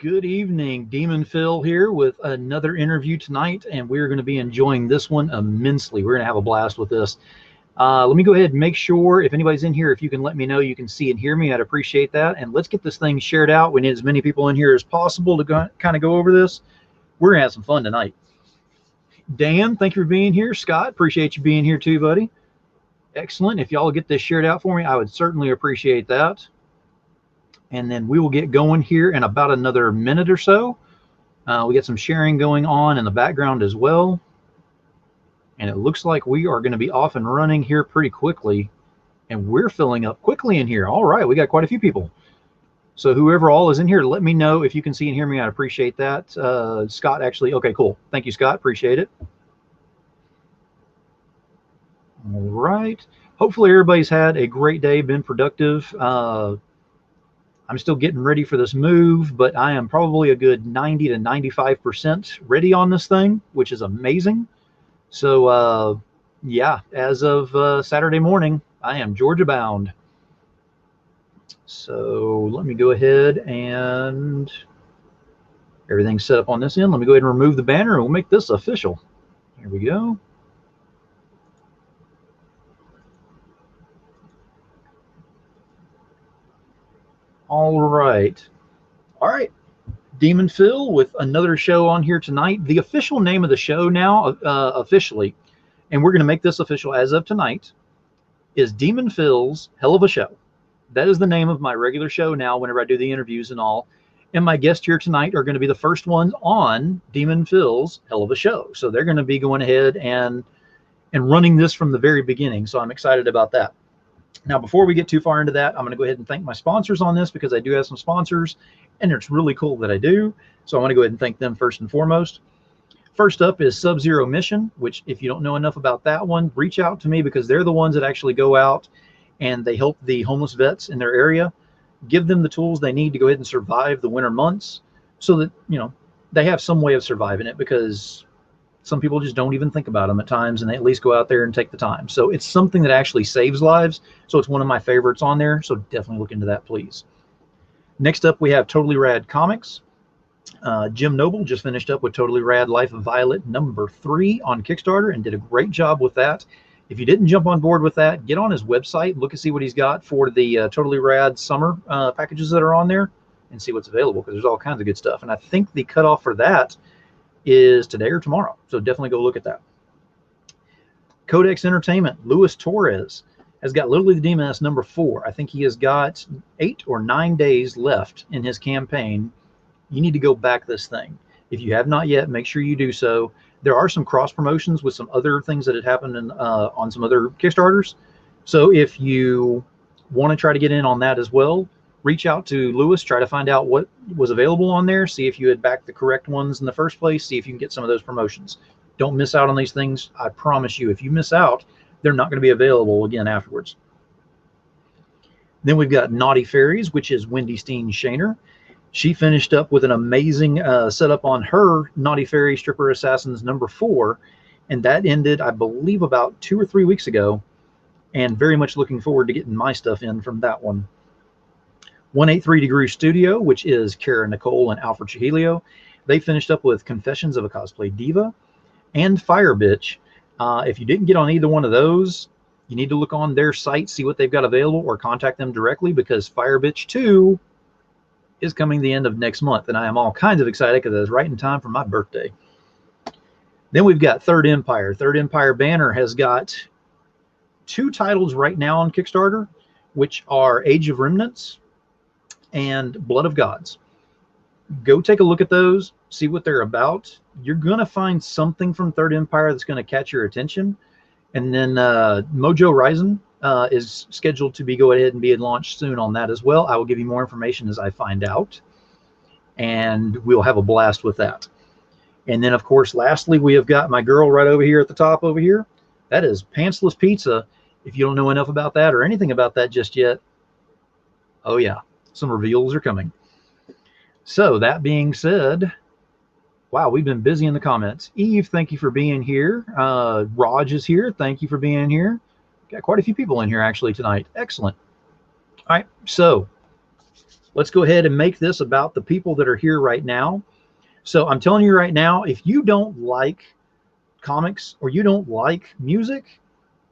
Good evening, Demon Phil here with another interview tonight, and we're going to be enjoying this one immensely. We're going to have a blast with this. Let me go ahead and make sure if anybody's in here, if you can let me know you can see and hear me, I'd appreciate that. And let's get this thing shared out. We need as many people in here as possible to kind of go over this. We're going to have some fun tonight. Dan, thank you for being here. Scott, appreciate you being here too, buddy. Excellent. If y'all get this shared out for me, I would certainly appreciate that. And then we will get going here in about another minute or so. We get some sharing going on in the background as well. And it looks like we are going to be off and running here pretty quickly. And we're filling up quickly in here. All right, we got quite a few people. So whoever all is in here, let me know if you can see and hear me. I'd appreciate that. Scott, actually, okay, cool. Thank you, Scott. Appreciate it. All right. Hopefully everybody's had a great day, been productive. I'm still getting ready for this move, but I am probably a good 90 to 95% ready on this thing, which is amazing. So, yeah, as of Saturday morning, I am Georgia bound. So let me go ahead and everything's set up on this end. Let me go ahead and remove the banner and we'll make this official. Here we go. All right. Demon Phil with another show on here tonight. The official name of the show now, officially, and we're going to make this official as of tonight, is Demon Phil's Hell of a Show. That is the name of my regular show now whenever I do the interviews and all. And my guests here tonight are going to be the first ones on Demon Phil's Hell of a Show. So they're going to be going ahead and running this from the very beginning. So I'm excited about that. Now, before we get too far into that, I'm going to go ahead and thank my sponsors on this because I do have some sponsors, and it's really cool that I do. So I want to go ahead and thank them first and foremost. First up is Sub-Zero Mission, which if you don't know enough about that one, reach out to me because they're the ones that actually go out and they help the homeless vets in their area, give them the tools they need to go ahead and survive the winter months so that, you know, they have some way of surviving it because some people just don't even think about them at times, and they at least go out there and take the time. So it's something that actually saves lives. So it's one of my favorites on there. So definitely look into that, please. Next up, we have Totally Rad Comics. Jim Noble just finished up with Totally Rad Life of Violet #3 on Kickstarter and did a great job with that. If you didn't jump on board with that, get on his website, look and see what he's got for the Totally Rad summer packages that are on there and see what's available because there's all kinds of good stuff. And I think the cutoff for that is today or tomorrow. So definitely go look at that. Codex Entertainment, Luis Torres has got Literally the Demon S #4. I think he has got 8 or 9 days left in his campaign. You need to go back this thing. If you have not yet, make sure you do so. There are some cross promotions with some other things that had happened on some other Kickstarters. So if you want to try to get in on that as well, reach out to Lewis, try to find out what was available on there, see if you had backed the correct ones in the first place, see if you can get some of those promotions. Don't miss out on these things. I promise you, if you miss out, they're not going to be available again afterwards. Then we've got Naughty Fairies, which is Wendy Steen Shaner. She finished up with an amazing setup on her Naughty Fairy Stripper Assassins #4, and that ended, I believe, about 2 or 3 weeks ago, and very much looking forward to getting my stuff in from that one. 183 Degree Studio, which is Kara Nicole and Alfred Chihilio. They finished up with Confessions of a Cosplay Diva and Fire Bitch. If you didn't get on either one of those, you need to look on their site, see what they've got available, or contact them directly because Fire Bitch 2 is coming the end of next month, and I am all kinds of excited because it's right in time for my birthday. Then we've got Third Empire. Third Empire Banner has got 2 titles right now on Kickstarter, which are Age of Remnants and Blood of Gods. Go take a look at those, see what they're about. You're going to find something from Third Empire that's going to catch your attention. And then Mojo Rising is scheduled to go ahead and be launched soon on that as well. I will give you more information as I find out, and we'll have a blast with that. And then, of course, lastly, we have got my girl right over here at the top over here. That is Pantsless Pizza. If you don't know enough about that or anything about that just yet, oh yeah, some reveals are coming. So that being said, wow, we've been busy in the comments. Eve, thank you for being here. Raj is here. Thank you for being here. Got quite a few people in here actually tonight. Excellent. All right, so Let's go ahead and make this about the people that are here right now. So I'm telling you right now, if you don't like comics or you don't like music,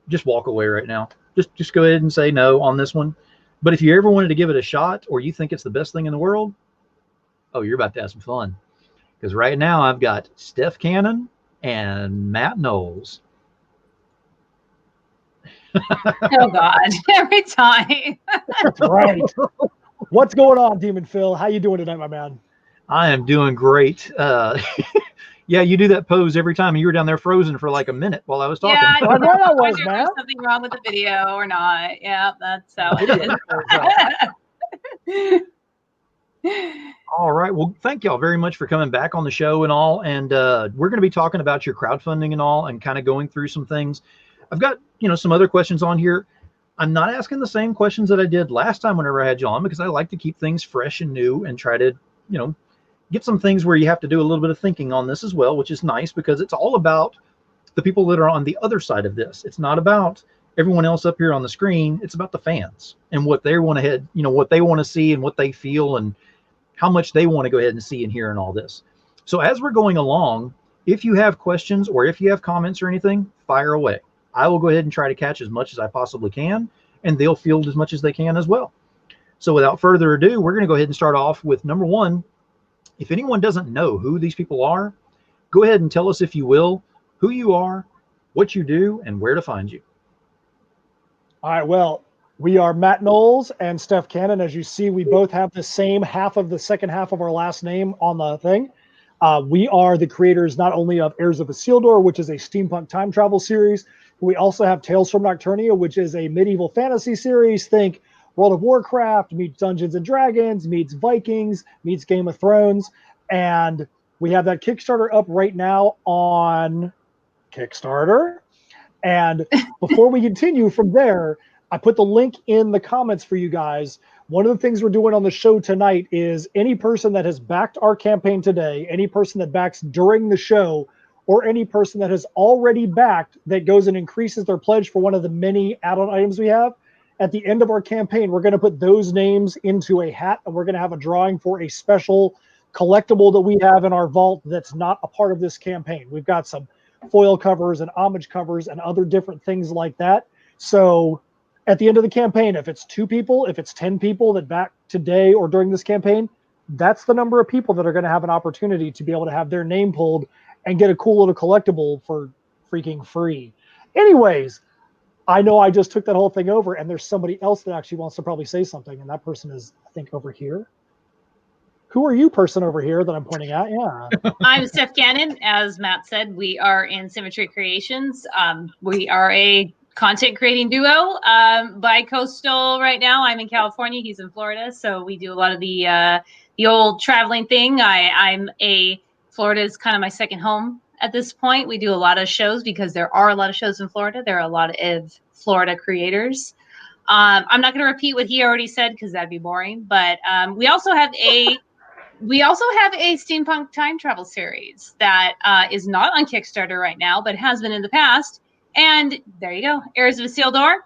just walk away right now. Just go ahead and say no on this one. But if you ever wanted to give it a shot or you think it's the best thing in the world, oh, you're about to have some fun. Because right now I've got Steph Cannon and Matt Knowles. Oh God, every time. Right. What's going on, Demon Phil? How you doing tonight, my man? I am doing great. Yeah, you do that pose every time. You were down there frozen for like a minute while I was talking. Yeah, I know that was, man. There's something wrong with the video or not. Yeah, that's how it is. All right. Well, thank y'all very much for coming back on the show and all. And we're going to be talking about your crowdfunding and all, and kind of going through some things. I've got, some other questions on here. I'm not asking the same questions that I did last time whenever I had you on, because I like to keep things fresh and new and try to, get some things where you have to do a little bit of thinking on this as well, which is nice because it's all about the people that are on the other side of this. It's not about everyone else up here on the screen. It's about the fans and what they want to what they want to see and what they feel and how much they want to go ahead and see and hear and all this. So as we're going along, if you have questions or if you have comments or anything, fire away. I will go ahead and try to catch as much as I possibly can, and they'll field as much as they can as well. So without further ado, we're going to go ahead and start off with number one. If anyone doesn't know who these people are, go ahead and tell us, if you will, who you are, what you do, and where to find you. All right, well, we are Matt Knowles and Steph Cannon. As you see, we both have the same half of the second half of our last name on the thing. We are the creators not only of Heirs of Isildur, which is a steampunk time travel series. We also have Tales from Nocturnia, which is a medieval fantasy series. Think World of Warcraft meets Dungeons and Dragons, meets Vikings, meets Game of Thrones. And we have that Kickstarter up right now on Kickstarter. And before we continue from there, I put the link in the comments for you guys. One of the things we're doing on the show tonight is any person that has backed our campaign today, any person that backs during the show, or any person that has already backed that goes and increases their pledge for one of the many add-on items we have, at the end of our campaign, we're going to put those names into a hat, and we're going to have a drawing for a special collectible that we have in our vault that's not a part of this campaign. We've got some foil covers and homage covers and other different things like that. So at the end of the campaign, if it's 2 people, if it's 10 people that back today or during this campaign, that's the number of people that are going to have an opportunity to be able to have their name pulled and get a cool little collectible for freaking free. Anyways, I know I just took that whole thing over, and there's somebody else that actually wants to probably say something, and that person is, I think, over here. Who are you, person over here that I'm pointing at? Yeah. I'm Steph Cannon. As Matt said, we are in Symmetry Creations. We are a content creating duo. Bi-coastal right now. I'm in California. He's in Florida. So we do a lot of the old traveling thing. Florida is kind of my second home at this point. We do a lot of shows because there are a lot of shows in Florida. There are a lot of Florida creators. I'm not going to repeat what he already said because that'd be boring. But we also have a steampunk time travel series that is not on Kickstarter right now, but has been in the past. And there you go, Heirs of Isildur.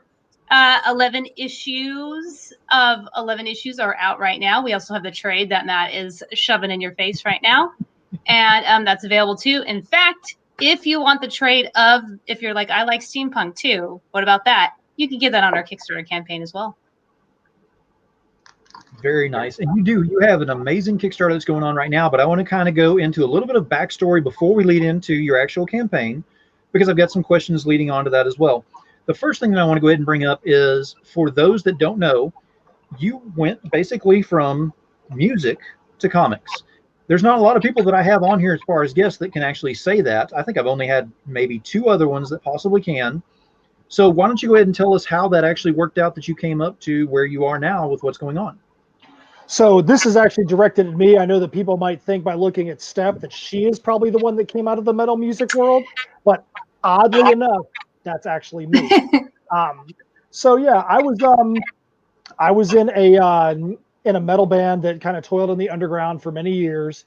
11 issues are out right now. We also have the trade that Matt is shoving in your face right now. And that's available too. In fact, if you want the trade if you're like, I like steampunk too, what about that? You can get that on our Kickstarter campaign as well. Very nice. And you have an amazing Kickstarter that's going on right now, but I want to kind of go into a little bit of backstory before we lead into your actual campaign, because I've got some questions leading on to that as well. The first thing that I want to go ahead and bring up is, for those that don't know, you went basically from music to comics. There's not a lot of people that I have on here as far as guests that can actually say that. I think I've only had maybe 2 other ones that possibly can. So why don't you go ahead and tell us how that actually worked out, that you came up to where you are now with what's going on? So this is actually directed at me. I know that people might think by looking at Steph that she is probably the one that came out of the metal music world, but oddly enough, that's actually me. So yeah, I was in a metal band that kind of toiled in the underground for many years.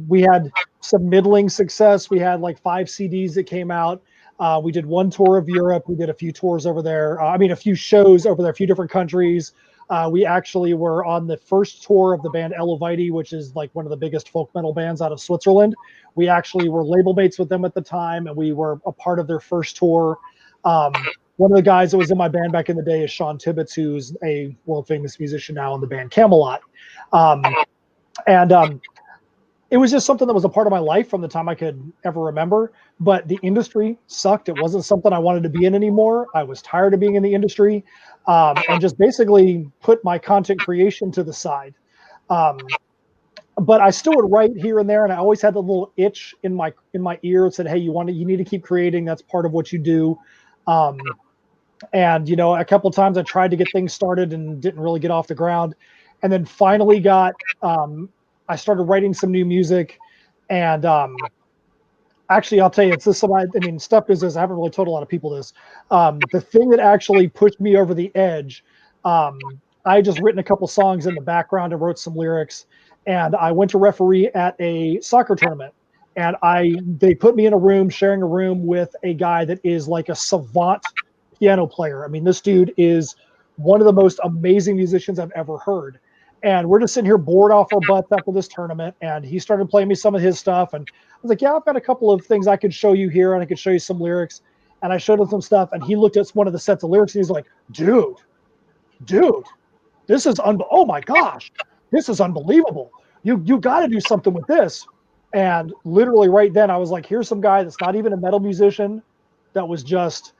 We had some middling success. We had like 5 CDs that came out. We did 1 tour of Europe. We did a few tours over there. A few shows over there, a few different countries. We actually were on the first tour of the band Elovite, which is like one of the biggest folk metal bands out of Switzerland. We actually were label mates with them at the time, and we were a part of their first tour. One of the guys that was in my band back in the day is Sean Tibbetts, who's a world famous musician now in the band Camelot. And it was just something that was a part of my life from the time I could ever remember. But the industry sucked. It wasn't something I wanted to be in anymore. I was tired of being in the industry, and just basically put my content creation to the side. But I still would write here and there, and I always had the little itch in my ear that said, "Hey, you need to keep creating. That's part of what you do." And a couple times I tried to get things started and didn't really get off the ground, and then finally got. I started writing some new music, and actually, I'll tell you, it's this. I mean, stuff is this. I haven't really told a lot of people this. The thing that actually pushed me over the edge, I had just written a couple songs in the background and wrote some lyrics, and I went to referee at a soccer tournament, and they put me in a room, sharing a room with a guy that is like a savant piano player. I mean, this dude is one of the most amazing musicians I've ever heard. And we're just sitting here bored off our butts after this tournament. And he started playing me some of his stuff. And I was like, yeah, I've got a couple of things I could show you here, and I could show you some lyrics. And I showed him some stuff. And he looked at one of the sets of lyrics, and he's like, dude, this is, oh my gosh, this is unbelievable. You got to do something with this. And literally right then I was like, here's some guy that's not even a metal musician that was just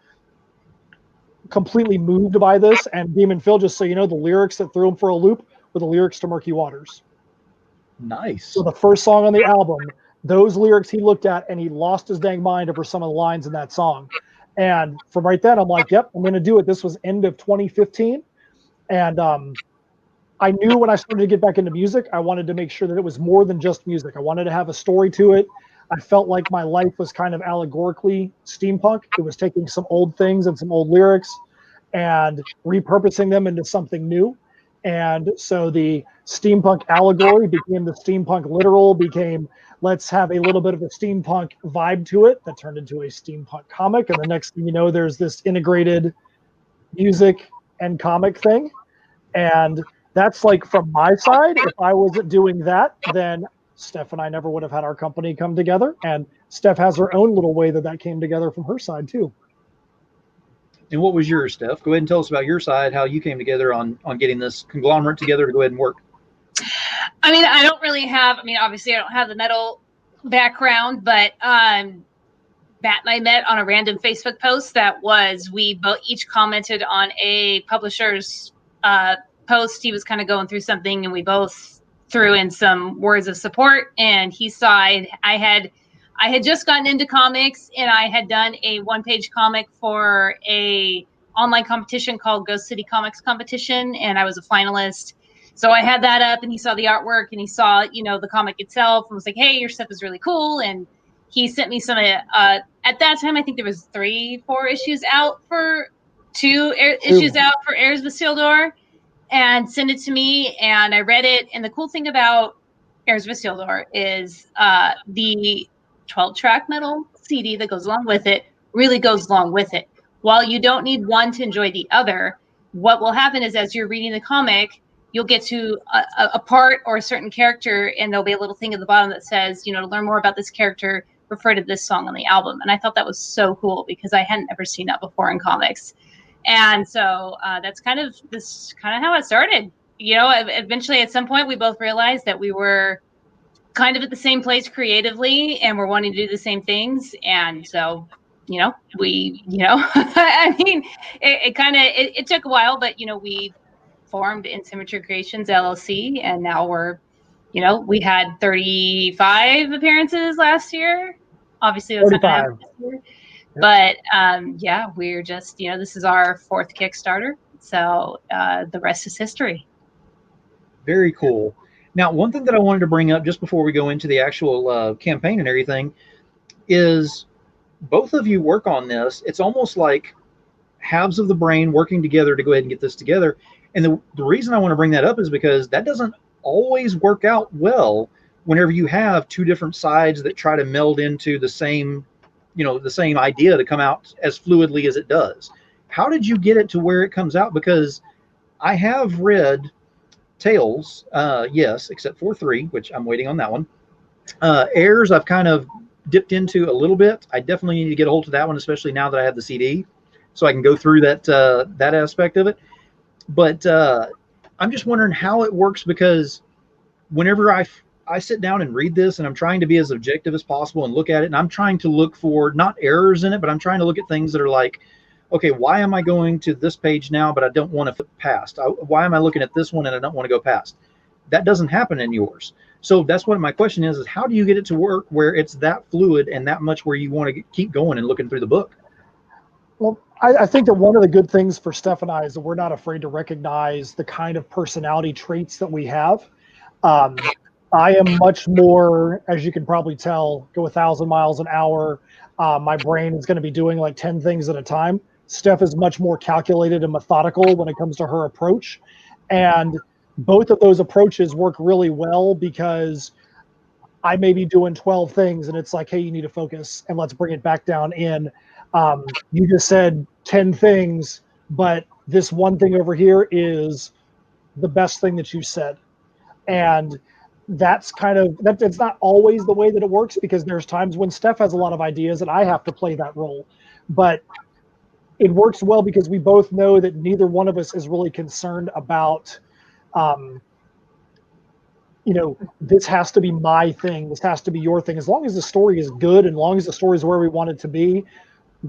completely moved by this. And Demon Phil, just so you know, the lyrics that threw him for a loop were the lyrics to Murky Waters. Nice. So the first song on the album, those lyrics he looked at, and he lost his dang mind over some of the lines in that song. And from right then, I'm like, yep, I'm going to do it. This was end of 2015. And I knew when I started to get back into music, I wanted to make sure that it was more than just music. I wanted to have a story to it. I felt like my life was kind of allegorically steampunk. It was taking some old things and some old lyrics and repurposing them into something new. And so the steampunk allegory became the steampunk literal, became let's have a little bit of a steampunk vibe to it that turned into a steampunk comic. And the next thing you know, there's this integrated music and comic thing. And that's like from my side. If I wasn't doing that, then Steph and I never would have had our company come together. And Steph has her own little way that came together from her side too. And what was yours, Steph? Go ahead and tell us about your side, how you came together on getting this conglomerate together to go ahead and work. I mean, obviously I don't have the metal background, but Matt and I met on a random Facebook post that was, we both each commented on a publisher's post. He was kind of going through something, and we both threw in some words of support. And he saw I had just gotten into comics, and I had done a one-page comic for a online competition called Ghost City Comics Competition, and I was a finalist. So I had that up, and he saw the artwork, and he saw, the comic itself, and was like, hey, your stuff is really cool. And he sent me some, at that time, I think there was 3-4 issues out for issues out for Heirs of Isildur, and sent it to me, and I read it. And the cool thing about Heirs of Isildur is the 12-track metal CD that goes along with it really goes along with it. While you don't need one to enjoy the other, what will happen is as you're reading the comic, you'll get to a part or a certain character, and there'll be a little thing at the bottom that says, to learn more about this character, refer to this song on the album. And I thought that was so cool because I hadn't ever seen that before in comics. And so that's kind of how it started. Eventually at some point we both realized that we were kind of at the same place creatively, and we're wanting to do the same things. And so, I mean, it took a while, but, we formed In Symmetry Creations LLC, and now we had 35 appearances last year. Obviously, that's not happening this year. But we're just, this is our 4th Kickstarter. So the rest is history. Very cool. Now, one thing that I wanted to bring up just before we go into the actual campaign and everything is both of you work on this. It's almost like halves of the brain working together to go ahead and get this together. And the reason I want to bring that up is because that doesn't always work out well whenever you have two different sides that try to meld into the same idea to come out as fluidly as it does. How did you get it to where it comes out? Because I have read Tales, yes, except for 3, which I'm waiting on that one. Heirs, I've kind of dipped into a little bit. I definitely need to get a hold of that one, especially now that I have the CD, so I can go through that aspect of it. But I'm just wondering how it works, because whenever I sit down and read this, and I'm trying to be as objective as possible and look at it, and I'm trying to look for not errors in it, but I'm trying to look at things that are like, okay, why am I going to this page now, but I don't want to flip past? Why am I looking at this one and I don't want to go past? That doesn't happen in yours. So that's what my question is how do you get it to work where it's that fluid and that much where you want to keep going and looking through the book? Well, I think that one of the good things for Steph and I is that we're not afraid to recognize the kind of personality traits that we have. I am much more, as you can probably tell, go 1,000 miles an hour. My brain is going to be doing like 10 things at a time. Steph is much more calculated and methodical when it comes to her approach. And both of those approaches work really well because I may be doing 12 things and it's like, hey, you need to focus and let's bring it back down in. You just said 10 things, but this one thing over here is the best thing that you said. And that's kind of that. It's not always the way that it works because there's times when Steph has a lot of ideas and I have to play that role. But it works well because we both know that neither one of us is really concerned about, this has to be my thing. This has to be your thing. As long as the story is good and as long as the story is where we want it to be,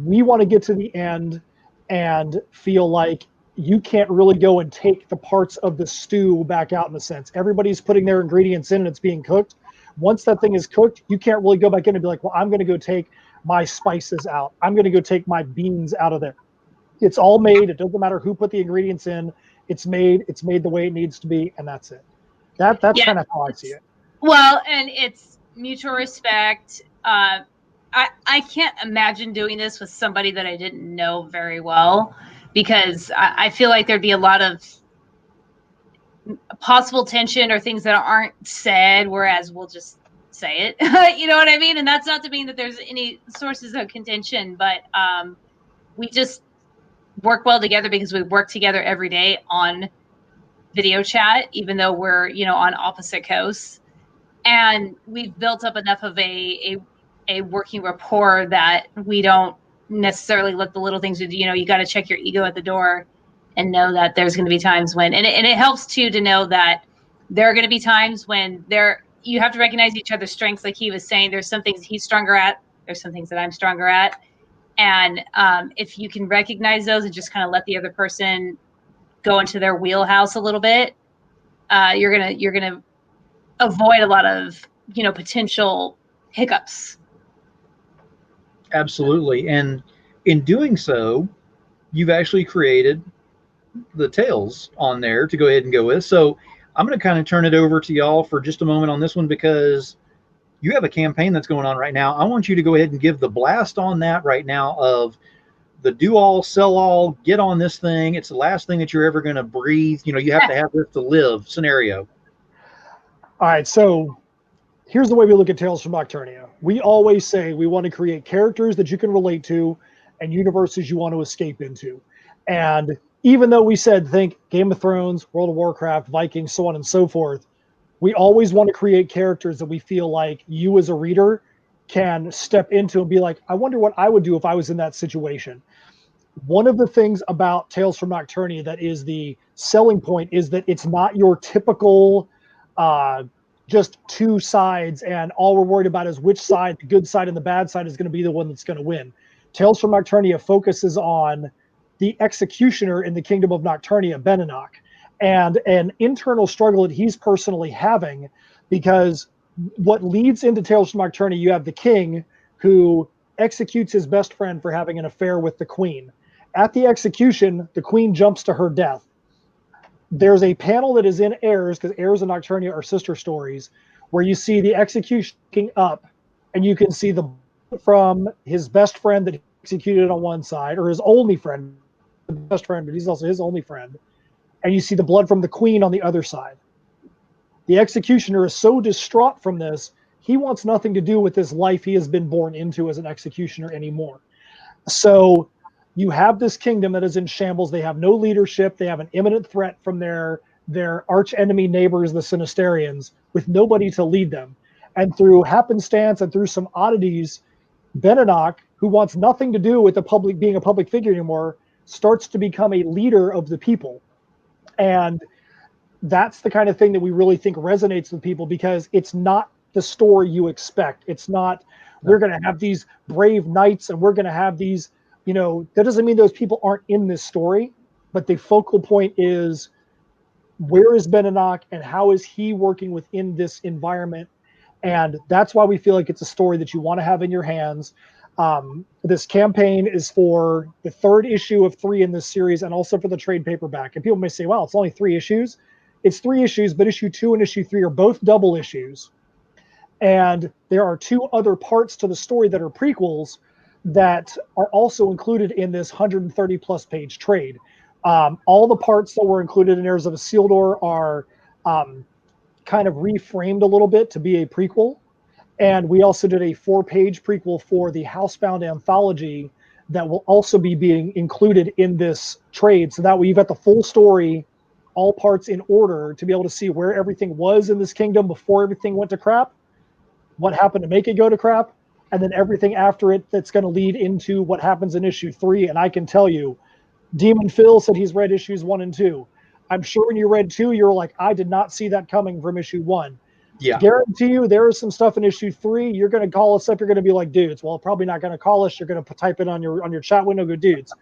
we want to get to the end and feel like you can't really go and take the parts of the stew back out in a sense. Everybody's putting their ingredients in and it's being cooked. Once that thing is cooked, you can't really go back in and be like, well, I'm going to go take my spices out. I'm going to go take my beans out of there. It's all made. It doesn't matter who put the ingredients in. It's made the way it needs to be. And that's it. That's kind of how I see it. Well, and it's mutual respect. I can't imagine doing this with somebody that I didn't know very well, because I feel like there'd be a lot of possible tension or things that aren't said, whereas we'll just say it. You know what I mean? And that's not to mean that there's any sources of contention, but we just work well together because we work together every day on video chat, even though we're, on opposite coasts. And we've built up enough of a working rapport that we don't necessarily let the little things, you got to check your ego at the door and know that there's going to be times when, and it helps too to know that there are going to be times when you have to recognize each other's strengths. Like he was saying, there's some things he's stronger at, there's some things that I'm stronger at. And if you can recognize those and just kind of let the other person go into their wheelhouse a little bit, you're gonna avoid a lot of potential hiccups. Absolutely. And in doing so, you've actually created the Tales on there to go ahead and go with. So I'm going to kind of turn it over to y'all for just a moment on this one, because you have a campaign that's going on right now. I want you to go ahead and give the blast on that right now of the do all, sell all, get on this thing. It's the last thing that you're ever going to breathe. You have to have this to live scenario. All right. So here's the way we look at Tales from Nocturnia. We always say we want to create characters that you can relate to and universes you want to escape into. And even though we said think Game of Thrones, World of Warcraft, Vikings, so on and so forth, we always want to create characters that we feel like you as a reader can step into and be like, I wonder what I would do if I was in that situation. One of the things about Tales from Nocturnia that is the selling point is that it's not your typical just two sides and all we're worried about is which side, the good side and the bad side, is going to be the one that's going to win. Tales from Nocturnia focuses on the executioner in the kingdom of Nocturnia, Beninock, and an internal struggle that he's personally having, because what leads into Tales from Nocturnia, you have the king who executes his best friend for having an affair with the queen. At the execution, the queen jumps to her death. There's a panel that is in Heirs, because Heirs and Nocturnia are sister stories, where you see the execution up, and you can see the from his best friend that he executed on one side, or his only friend, best friend, but he's also his only friend, and you see the blood from the queen on the other side. The executioner is so distraught from this, he wants nothing to do with this life he has been born into as an executioner anymore. So you have this kingdom that is in shambles. They have no leadership. They have an imminent threat from their arch enemy neighbors, the Sinistarians, with nobody to lead them. And through happenstance and through some oddities, Beninock, who wants nothing to do with the public being a public figure anymore, starts to become a leader of the people. And that's the kind of thing that we really think resonates with people, because it's not the story you expect. It's not, we're going to have these brave knights and we're going to have these, that doesn't mean those people aren't in this story, but the focal point is, where is Beninock and how is he working within this environment? And that's why we feel like it's a story that you want to have in your hands. This campaign is for the 3rd issue of 3 in this series, and also for the trade paperback. And people may say, well, it's only 3 issues. It's 3 issues, but issue 2 and issue 3 are both double issues. And there are 2 other parts to the story that are prequels that are also included in this 130 plus page trade. All the parts that were included in Heirs of Isildur are kind of reframed a little bit to be a prequel. And we also did a 4-page prequel for the Housebound anthology that will also be being included in this trade. So that way you've got the full story, all parts in order, to be able to see where everything was in this kingdom before everything went to crap, what happened to make it go to crap, and then everything after it that's going to lead into what happens in issue 3. And I can tell you, Demon Phil said he's read issues 1 and 2. I'm sure when you read 2, you're like, I did not see that coming from issue 1. Yeah. Guarantee you there is some stuff in issue 3. You're going to call us up. You're going to be like, dudes, well, probably not going to call us. You're going to type it on your chat window, go, dudes,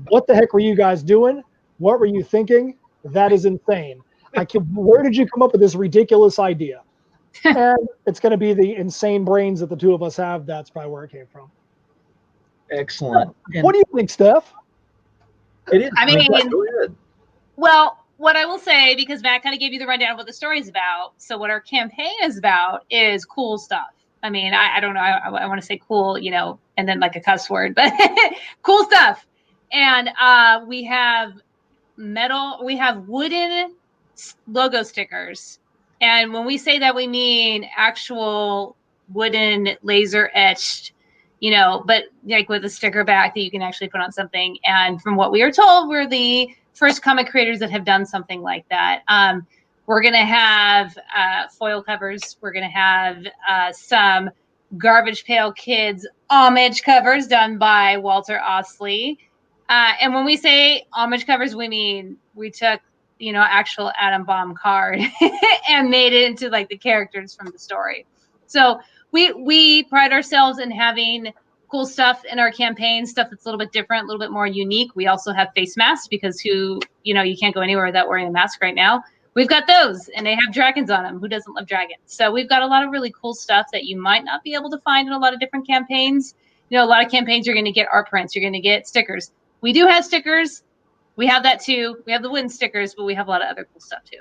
what the heck were you guys doing? What were you thinking? That is insane. Where did you come up with this ridiculous idea? And it's going to be the insane brains that the 2 of us have. That's probably where it came from. Excellent. What do you think, Steph? It is. I mean, go ahead. Well, what I will say, because Matt kind of gave you the rundown of what the story is about. So what our campaign is about is cool stuff. I mean, I don't know. I want to say cool, and then like a cuss word, but cool stuff. And we have wooden logo stickers. And when we say that, we mean actual wooden laser etched, but like with a sticker back that you can actually put on something. And from what we are told, we're the first comic creators that have done something like that. We're going to have foil covers. We're going to have some Garbage Pail Kids homage covers done by Walter Osley. And when we say homage covers, we mean we took, actual Atom Bomb card and made it into like the characters from the story. So we pride ourselves in having cool stuff in our campaign, stuff that's a little bit different, a little bit more unique. We also have face masks, because you can't go anywhere without wearing a mask right now. We've got those, and they have dragons on them. Who doesn't love dragons? So we've got a lot of really cool stuff that you might not be able to find in a lot of different campaigns. A lot of campaigns you're going to get art prints, you're going to get stickers. We do have stickers. We have that too. We have the wooden stickers, but we have a lot of other cool stuff too.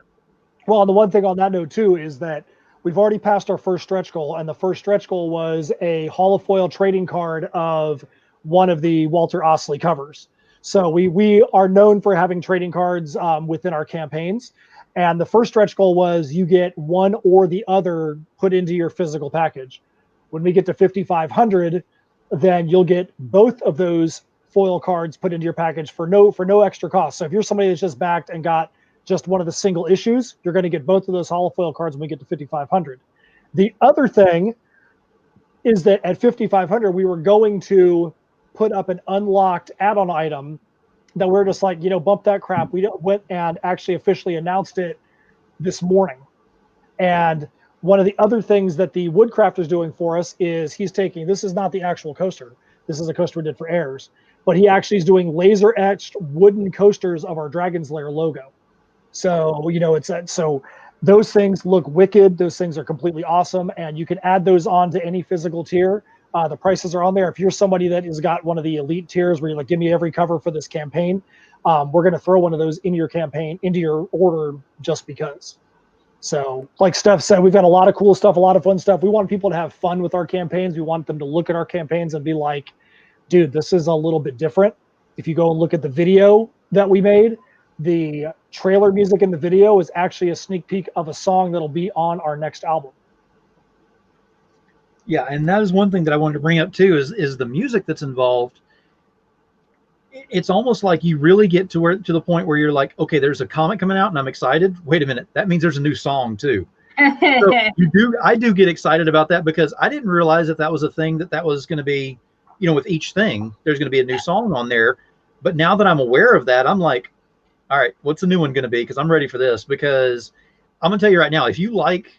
Well, the one thing on that note too is that we've already passed our first stretch goal, and the first stretch goal was a holofoil trading card of one of the Walter Osley covers. So we are known for having trading cards within our campaigns, and the first stretch goal was you get one or the other put into your physical package. When we get to 5,500, then you'll get both of those foil cards put into your package for no extra cost. So if you're somebody that's just backed and got just one of the single issues, you're going to get both of those holofoil cards when we get to 5,500. The other thing is that at 5,500, we were going to put up an unlocked add-on item that we're just like, bump that crap. We went and actually officially announced it this morning. And one of the other things that the Woodcraft is doing for us is he's taking, this is not the actual coaster. This is a coaster we did for Heirs, but he actually is doing laser etched wooden coasters of our Dragon's Lair logo. So, so those things look wicked. Those things are completely awesome. And you can add those on to any physical tier. The prices are on there. If you're somebody that has got one of the elite tiers where you're like, give me every cover for this campaign, we're going to throw one of those into your campaign, into your order, just because. So like Steph said, we've got a lot of cool stuff, a lot of fun stuff. We want people to have fun with our campaigns. We want them to look at our campaigns and be like, dude, this is a little bit different. If you go and look at the video that we made, the trailer music in the video is actually a sneak peek of a song that'll be on our next album. Yeah, and that is one thing that I wanted to bring up too, is the music that's involved. it's almost like you really get to the point where you're like, okay, there's a comic coming out and I'm excited. Wait a minute, that means there's a new song too. So I do get excited about that because I didn't realize that was a thing that was going to be, with each thing, there's going to be a new song on there. But now that I'm aware of that, I'm like, all right, what's the new one going to be? Because I'm ready for this. Because I'm going to tell you right now, if you like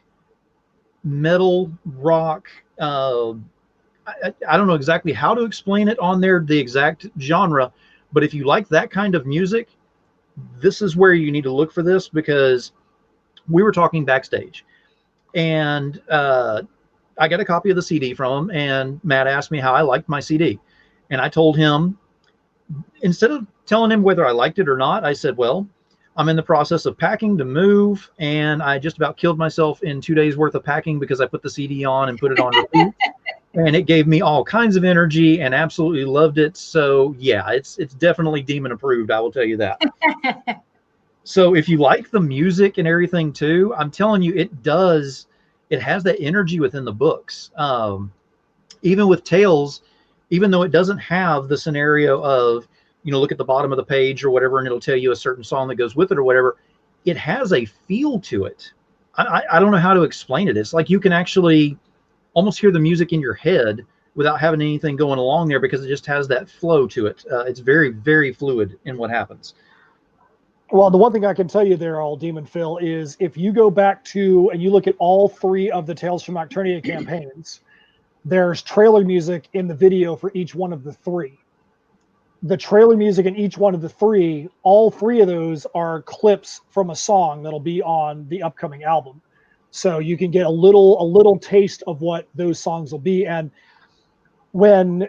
metal, rock, I don't know exactly how to explain it on there, the exact genre, but if you like that kind of music, this is where you need to look for this, because we were talking backstage and I got a copy of the CD from him, and Matt asked me how I liked my CD. And I told him, instead of telling him whether I liked it or not, I said, well, I'm in the process of packing to move, and I just about killed myself in 2 days worth of packing because I put the CD on and put it on repeat. And it gave me all kinds of energy, and absolutely loved it. So yeah, it's definitely Demon approved, I will tell you that. So if you like the music and everything too, I'm telling you, it has that energy within the books. Even with Tales, even though it doesn't have the scenario of, look at the bottom of the page or whatever, and it'll tell you a certain song that goes with it or whatever, it has a feel to it. I don't know how to explain it. It's like you can actually almost hear the music in your head without having anything going along there, because it just has that flow to it. It's very, very fluid in what happens. Well, the one thing I can tell you there, all Demon Phil, is if you go back to and you look at all 3 of the Tales from Nocturnia campaigns, there's trailer music in the video for each one of the 3. The trailer music in each one of the 3, all 3 of those are clips from a song that'll be on the upcoming album. So you can get a little taste of what those songs will be. And when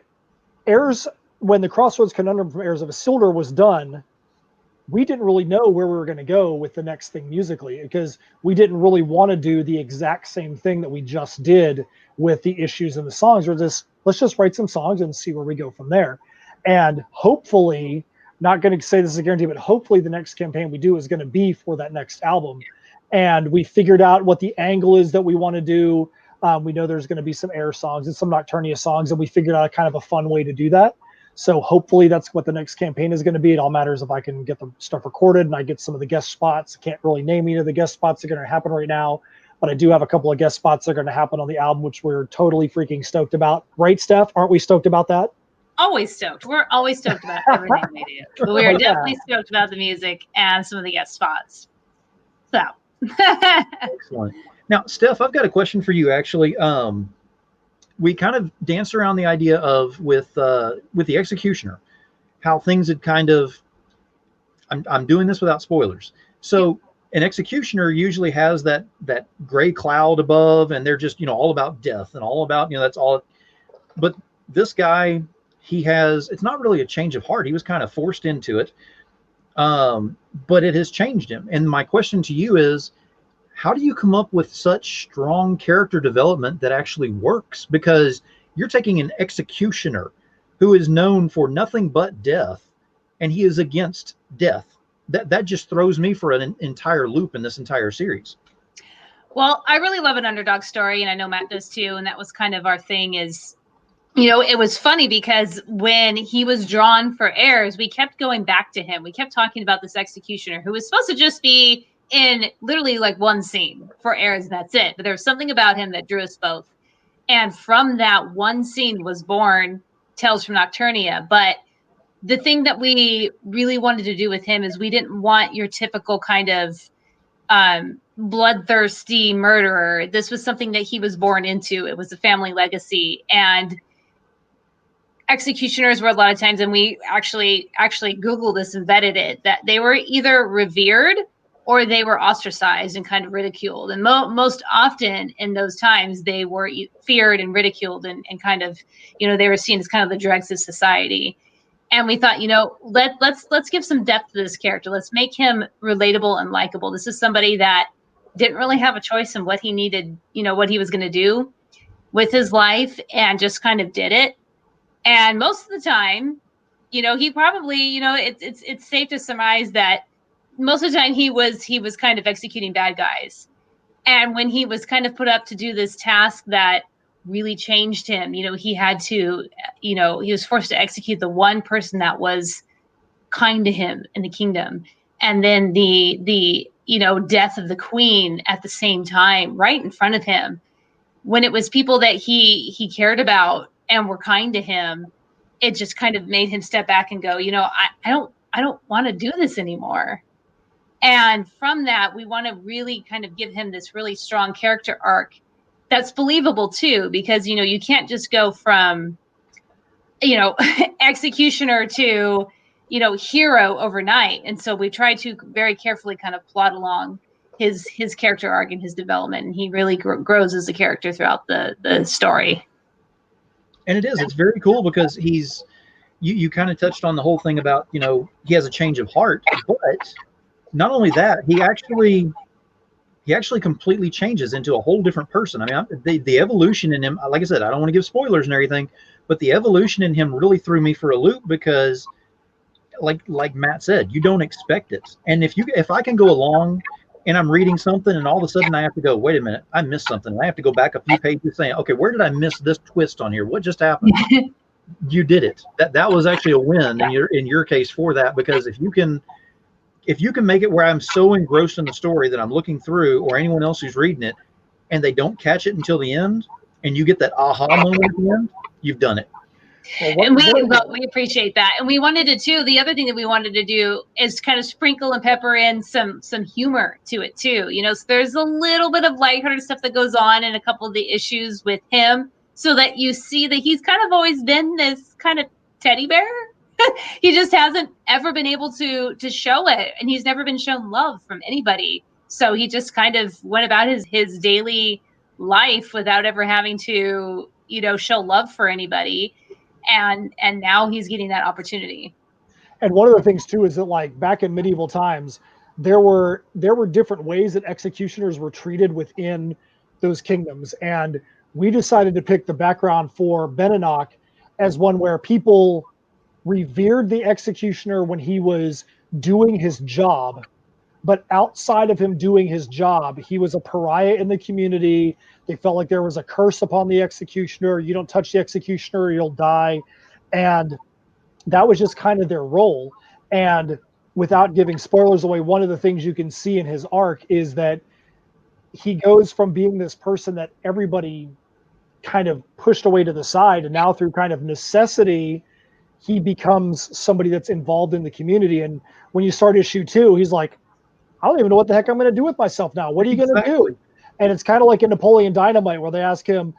the Crossroads Conundrum from Heirs of Isildur was done, we didn't really know where we were going to go with the next thing musically, because we didn't really want to do the exact same thing that we just did with the issues and the songs. Let's just write some songs and see where we go from there. And hopefully, not going to say this is a guarantee, but hopefully the next campaign we do is going to be for that next album. And we figured out what the angle is that we want to do. We know there's going to be some Air songs and some Nocturnia songs, and we figured out kind of a fun way to do that. So hopefully that's what the next campaign is going to be. It all matters if I can get the stuff recorded and I get some of the guest spots. I can't really name any of the guest spots that are going to happen right now, but I do have a couple of guest spots that are going to happen on the album, which we're totally freaking stoked about. Right, Steph? Aren't we stoked about that? Always stoked. We're always stoked about everything we do. But we are definitely stoked about the music and some of the guest spots. So. Excellent. Now, Steph, I've got a question for you, actually. We kind of danced around the idea of with the Executioner, how things had kind of, I'm doing this without spoilers. So an Executioner usually has that gray cloud above, and they're just, all about death and all about, that's all. But this guy, it's not really a change of heart. He was kind of forced into it. But it has changed him. And my question to you is, how do you come up with such strong character development that actually works? Because you're taking an executioner who is known for nothing but death, and he is against death. That just throws me for an entire loop in this entire series. Well, I really love an underdog story, and I know Matt does too. And that was kind of our thing is, it was funny because when he was drawn for Heirs, we kept going back to him. We kept talking about this executioner who was supposed to just be in literally like one scene for Heirs, and that's it. But there was something about him that drew us both. And from that one scene was born Tales from Nocturnia. But the thing that we really wanted to do with him is we didn't want your typical kind of bloodthirsty murderer. This was something that he was born into. It was a family legacy. And executioners were a lot of times, and we actually Googled this and vetted it, that they were either revered or they were ostracized and kind of ridiculed. And most often in those times, they were feared and ridiculed and kind of, they were seen as kind of the dregs of society. And we thought, let's give some depth to this character. Let's make him relatable and likable. This is somebody that didn't really have a choice in what he needed, what he was going to do with his life, and just kind of did it. And most of the time, he probably, it's safe to surmise that most of the time he was kind of executing bad guys. And when he was kind of put up to do this task that really changed him, he had to, he was forced to execute the one person that was kind to him in the kingdom, and then the death of the queen at the same time, right in front of him, when it was people that he cared about and were kind to him, it just kind of made him step back and go, I don't want to do this anymore. And from that, we want to really kind of give him this really strong character arc that's believable too, because you can't just go from executioner to hero overnight. And so we try to very carefully kind of plot along his character arc and his development, and he really grows as a character throughout the story. And it's very cool because you kind of touched on the whole thing about he has a change of heart, but not only that, he actually completely changes into a whole different person. I mean, the evolution in him, like I said, I don't want to give spoilers and everything, but the evolution in him really threw me for a loop because, like Matt said, you don't expect it. And if I can go along and I'm reading something and all of a sudden I have to go, wait a minute, I missed something. I have to go back a few pages saying, okay, where did I miss this twist on here? What just happened? You did it. That was actually a win in your case for that, because if you can make it where I'm so engrossed in the story that I'm looking through, or anyone else who's reading it, and they don't catch it until the end, and you get that aha moment at the end, you've done it. And we appreciate that. And we wanted to too. The other thing that we wanted to do is kind of sprinkle and pepper in some humor to it too. So there's a little bit of lighthearted stuff that goes on in a couple of the issues with him, so that you see that he's kind of always been this kind of teddy bear. He just hasn't ever been able to show it, and he's never been shown love from anybody. So he just kind of went about his daily life without ever having to show love for anybody. And now he's getting that opportunity. And one of the things too is that, like, back in medieval times, there were different ways that executioners were treated within those kingdoms, and we decided to pick the background for Beninock as one where people revered the executioner when he was doing his job, but outside of him doing his job, he was a pariah in the community. They felt like there was a curse upon the executioner. You don't touch the executioner, you'll die. And that was just kind of their role. And without giving spoilers away, one of the things you can see in his arc is that he goes from being this person that everybody kind of pushed away to the side, and now through kind of necessity, he becomes somebody that's involved in the community. And when you start issue 2, he's like, I don't even know what the heck I'm going to do with myself now. What are you going to do? And it's kind of like in Napoleon Dynamite, where they ask him,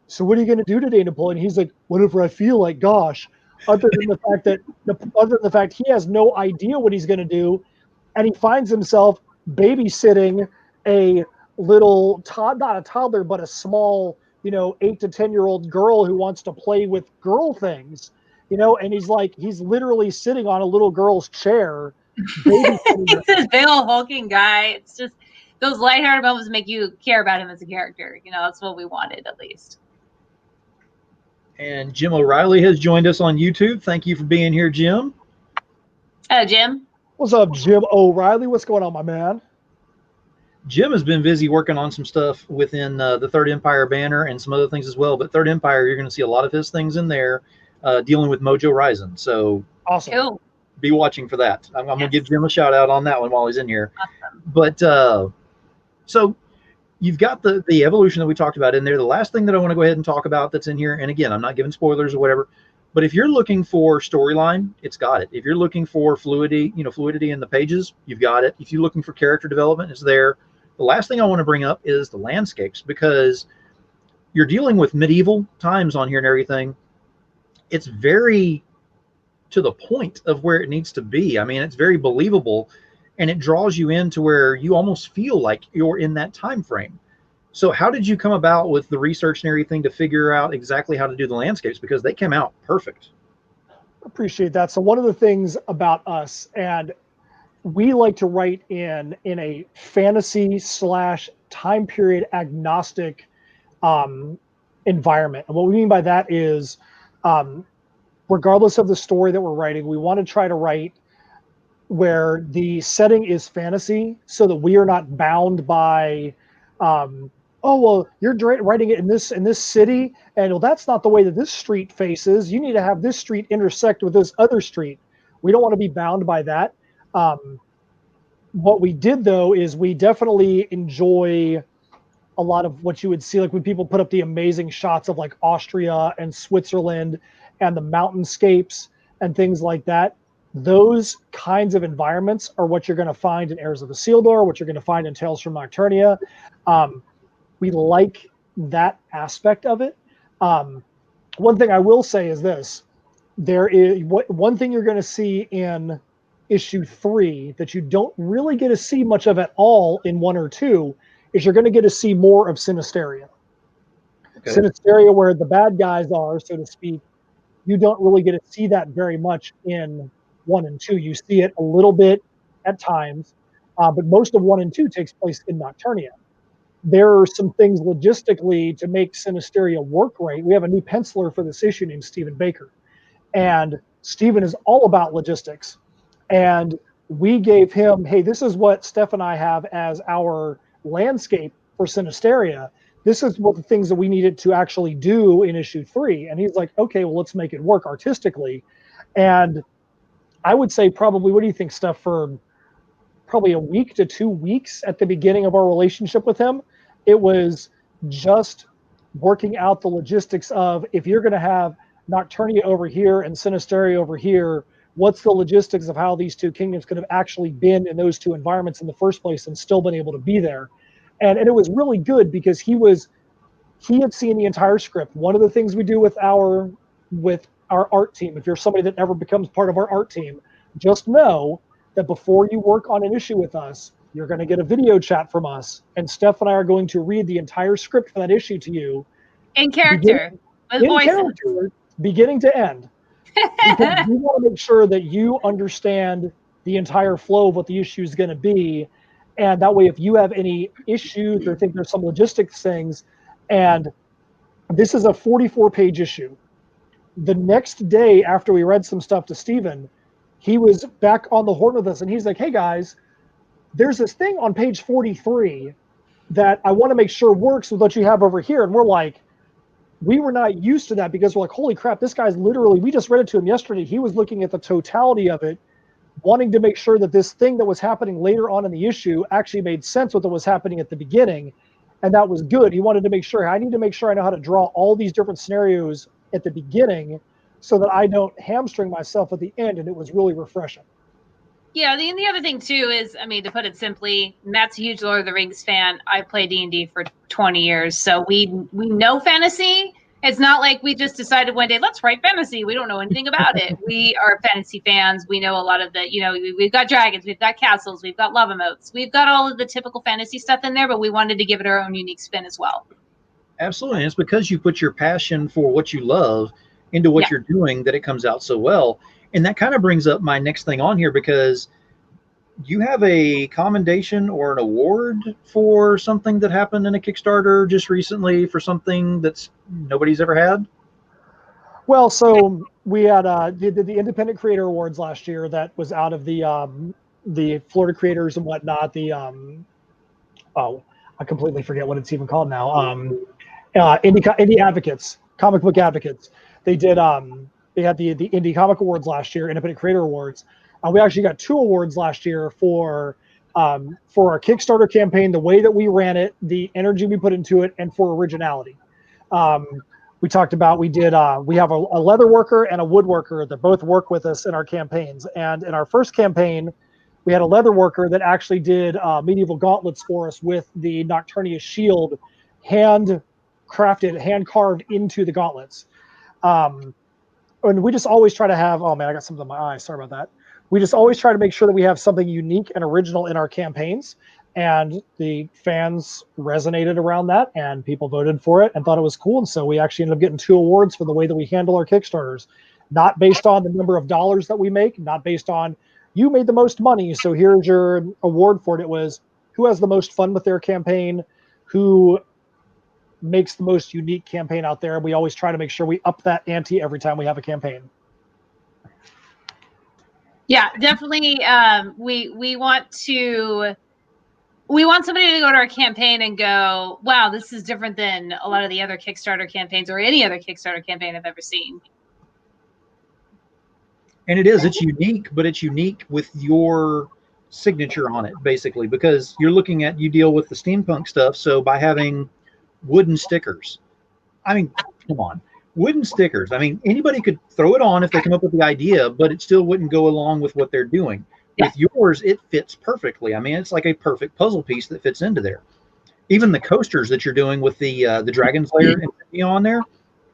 so what are you going to do today, Napoleon? He's like, whatever I feel like, gosh. Other than the fact he has no idea what he's going to do, and he finds himself babysitting a little not a toddler, but a small 8 to 10-year-old girl who wants to play with girl things, and he's literally sitting on a little girl's chair. He's this big old hulking guy. It's just those lighthearted moments make you care about him as a character. That's what we wanted, at least. And Jim O'Reilly has joined us on YouTube. Thank you for being here, Jim. Hello, Jim. What's up, Jim O'Reilly? What's going on, my man? Jim has been busy working on some stuff within the Third Empire banner and some other things as well. But Third Empire, you're going to see a lot of his things in there dealing with Mojo Rising. So awesome. Cool. Be watching for that. I'm going to give Jim a shout out on that one while he's in here. Awesome. But so you've got the evolution that we talked about in there. The last thing that I want to go ahead and talk about that's in here, and again, I'm not giving spoilers or whatever, but if you're looking for storyline, it's got it. If you're looking for fluidity in the pages, you've got it. If you're looking for character development, it's there. The last thing I want to bring up is the landscapes, because you're dealing with medieval times on here and everything. It's very to the point of where it needs to be. I mean, it's very believable, and it draws you into where you almost feel like you're in that time frame. So how did you come about with the research and everything to figure out exactly how to do the landscapes? Because they came out perfect. Appreciate that. So one of the things about us, and we like to write in a fantasy / time period agnostic environment. And what we mean by that is, regardless of the story that we're writing, we want to try to write where the setting is fantasy, so that we are not bound by, oh, well, you're writing it in this city, and well, that's not the way that this street faces. You need to have this street intersect with this other street. We don't want to be bound by that. What we did, though, is we definitely enjoy a lot of what you would see, like when people put up the amazing shots of like Austria and Switzerland and the mountainscapes and things like that. Those kinds of environments are what you're going to find in Heirs of Isildur, what you're going to find in Tales from Nocturnia. We like that aspect of it. One thing I will say is this. There is one thing you're going to see in issue 3 that you don't really get to see much of at all in 1 or 2 is you're going to get to see more of Sinisteria. Okay. Sinisteria, where the bad guys are, so to speak, you don't really get to see that very much in 1 and 2. You see it a little bit at times, but most of 1 and 2 takes place in Nocturnia. There are some things logistically to make Sinisteria work right. We have a new penciler for this issue named Stephen Baker. And Stephen is all about logistics. And we gave him, hey, this is what Steph and I have as our landscape for Sinisteria. This is what the things that we needed to actually do in issue 3. And he's like, okay, well, let's make it work artistically. And I would say probably, what do you think, Steph, for probably a week to 2 weeks at the beginning of our relationship with him, it was just working out the logistics of, if you're going to have Nocturnia over here and Sinisteria over here, what's the logistics of how these two kingdoms could have actually been in those two environments in the first place and still been able to be there. And it was really good because he had seen the entire script. One of the things we do with our art team, if you're somebody that ever becomes part of our art team, just know that before you work on an issue with us, you're going to get a video chat from us, and Steph and I are going to read the entire script for that issue to you. In character. Character, beginning to end. Because we want to make sure that you understand the entire flow of what the issue is going to be. And that way, if you have any issues or think there's some logistics things, and this is a 44-page issue. The next day after we read some stuff to Stephen, he was back on the horn with us, and he's like, hey, guys, there's this thing on page 43 that I want to make sure works with what you have over here. And we're like, we were not used to that because we're like, holy crap, this guy's literally, we just read it to him yesterday. He was looking at the totality of it, wanting to make sure that this thing that was happening later on in the issue actually made sense with what was happening at the beginning. And that was good. He wanted to make sure, I need to make sure I know how to draw all these different scenarios at the beginning so that I don't hamstring myself at the end. And it was really refreshing. Yeah, the other thing too is, I mean, to put it simply, Matt's a huge Lord of the Rings fan. I played D&D for 20 years, so we know fantasy. It's not like we just decided one day, let's write fantasy. We don't know anything about it. We are fantasy fans. We know a lot of the, we've got dragons, we've got castles, we've got love emotes, we've got all of the typical fantasy stuff in there, but we wanted to give it our own unique spin as well. Absolutely. And it's because you put your passion for what you love into what you're doing that it comes out so well. And that kind of brings up my next thing on here, because you have a commendation or an award for something that happened in a Kickstarter just recently for something that's nobody's ever had. Well, so we had did the Independent Creator Awards last year. That was out of the Florida creators and whatnot. I completely forget what it's even called now. Indie Advocates, Comic Book Advocates. They did. They had the Indie Comic Awards last year, Independent Creator Awards. We actually got 2 awards last year for our Kickstarter campaign, the way that we ran it, the energy we put into it, and for originality. We talked about, we have a leather worker and a woodworker that both work with us in our campaigns. And in our first campaign, we had a leather worker that actually did medieval gauntlets for us with the Nocturnia shield hand carved into the gauntlets. And we just always try to have, oh man, I got something in my eye. Sorry about that. We just always try to make sure that we have something unique and original in our campaigns. And the fans resonated around that, and people voted for it and thought it was cool. And so we actually ended up getting 2 awards for the way that we handle our Kickstarters, not based on the number of dollars that we make, not based on you made the most money, so here's your award for it. It was who has the most fun with their campaign, who makes the most unique campaign out there. We always try to make sure we up that ante every time we have a campaign. Yeah, definitely. We want somebody to go to our campaign and go, wow, this is different than a lot of the other Kickstarter campaigns or any other Kickstarter campaign I've ever seen. And it is, it's unique, but it's unique with your signature on it, basically, because you deal with the steampunk stuff. So by having wooden stickers, I mean, come on, wooden stickers. I mean, anybody could throw it on if they come up with the idea, but it still wouldn't go along with what they're doing. Yeah. With yours, it fits perfectly. I mean, it's like a perfect puzzle piece that fits into there. Even the coasters that you're doing with the Dragon's Lair on there,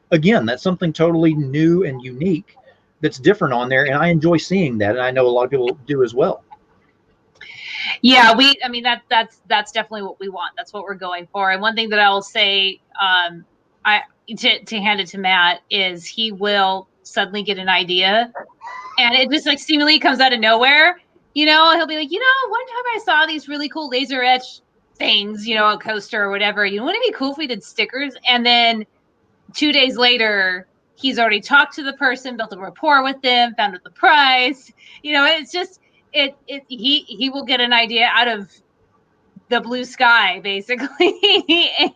again, that's something totally new and unique that's different on there, and I enjoy seeing that, and I know a lot of people do as well. Yeah, I mean that's definitely what we want. That's what we're going for. And one thing that I will say, to hand it to Matt, is he will suddenly get an idea, and it just like seemingly comes out of nowhere. You know, he'll be like, one time I saw these really cool laser etch things, a coaster or whatever. Wouldn't it be cool if we did stickers? And then 2 days later, he's already talked to the person, built a rapport with them, found out the price. It's just he will get an idea out of the blue sky, basically.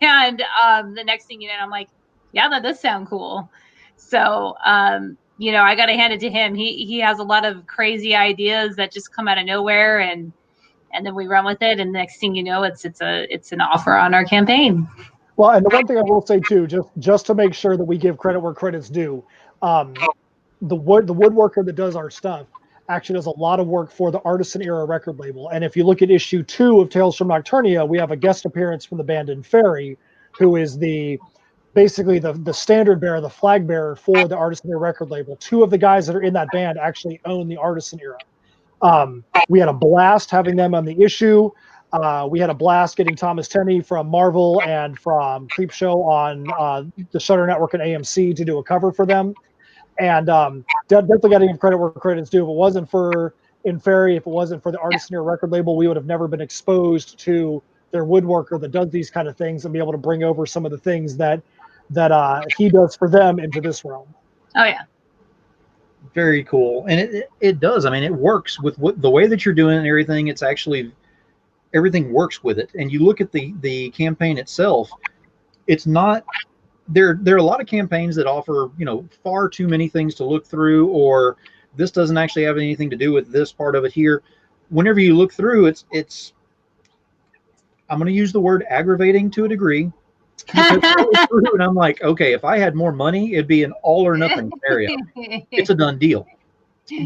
And the next thing you know, I'm like, yeah, that does sound cool. So I got to hand it to him. He has a lot of crazy ideas that just come out of nowhere, and then we run with it. And the next thing you know, it's an offer on our campaign. Well, and the one thing I will say too, just to make sure that we give credit where credit's due, the woodworker that does our stuff actually does a lot of work for the Artisan Era record label. And if you look at issue 2 of Tales from Nocturnia, we have a guest appearance from the band In Fairy, who is basically the standard bearer, the flag bearer for the Artisan Era record label. 2 of the guys that are in that band actually own the Artisan Era. We had a blast having them on the issue. We had a blast getting Thomas Tenney from Marvel and from Creepshow on the Shutter Network and AMC to do a cover for them. And definitely got to give credit where credit's due. If it wasn't for In Fairy, if it wasn't for the Artisan Era record label, we would have never been exposed to their woodworker that does these kind of things and be able to bring over some of the things that he does for them into this realm. Oh, yeah. Very cool. And it does. I mean, it works with the way that you're doing and everything. It's actually, everything works with it. And you look at the campaign itself, it's not, there are a lot of campaigns that offer, far too many things to look through, or this doesn't actually have anything to do with this part of it here. Whenever you look through, it's I'm going to use the word aggravating to a degree. Because I look through and I'm like, okay, if I had more money, it'd be an all or nothing scenario. It's a done deal.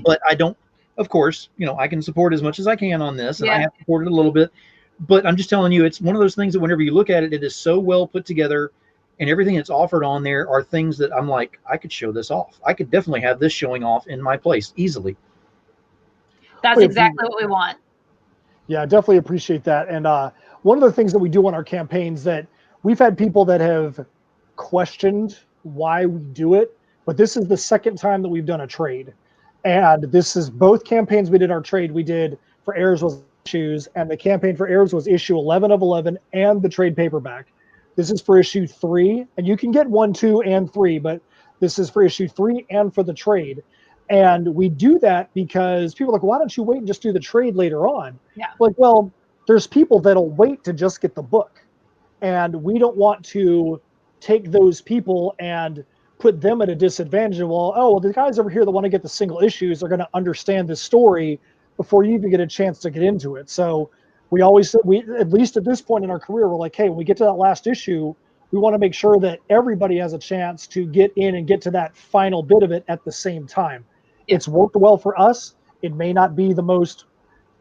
But I don't, of course, I can support as much as I can on this, and I have supported a little bit. But I'm just telling you, it's one of those things that whenever you look at it, it is so well put together, and everything that's offered on there are things that I'm like, I could show this off. I could definitely have this showing off in my place easily. That's exactly what we want. Yeah, definitely appreciate that. And one of the things that we do on our campaigns that we've had people that have questioned why we do it, but this is the second time that we've done a trade. And this is both campaigns we did our trade. We did for Heirs was issues, and the campaign for Heirs was issue 11 of 11 and the trade paperback. This is for issue 3, and you can get 1, 2, and 3, but this is for issue 3 and for the trade. And we do that because people are like, why don't you wait and just do the trade later on? Yeah. Like, well, there's people that'll wait to just get the book. And we don't want to take those people and put them at a disadvantage. Well, the guys over here that want to get the single issues are going to understand this story before you even get a chance to get into it. So we always, at least at this point in our career, we're like, hey, when we get to that last issue, we want to make sure that everybody has a chance to get in and get to that final bit of it at the same time. It's worked well for us. It may not be the most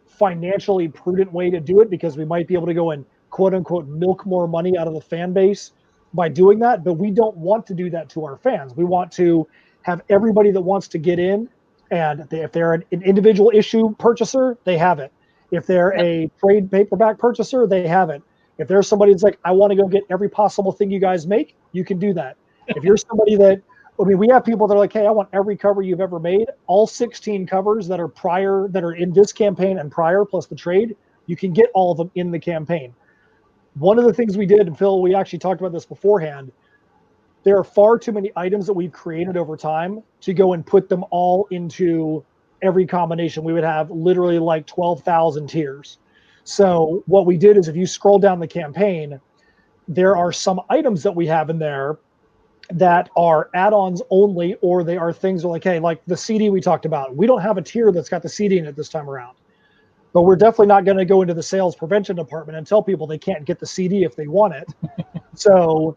financially prudent way to do it because we might be able to go and quote unquote milk more money out of the fan base by doing that, but we don't want to do that to our fans. We want to have everybody that wants to get in, and if they're an individual issue purchaser, they have it. If they're a trade paperback purchaser, they have it. If there's somebody that's like, I want to go get every possible thing you guys make, you can do that. If you're somebody that, we have people that are like, hey, I want every cover you've ever made, all 16 covers that are in this campaign and prior, plus the trade, you can get all of them in the campaign. One of the things we did, and Phil, we actually talked about this beforehand, there are far too many items that we've created over time to go and put them all into every combination. We would have literally like 12,000 tiers. So what we did is if you scroll down the campaign, there are some items that we have in there that are add-ons only, or they are things like, hey, like the CD we talked about. We don't have a tier that's got the CD in it this time around. But we're definitely not going to go into the sales prevention department and tell people they can't get the CD if they want it. So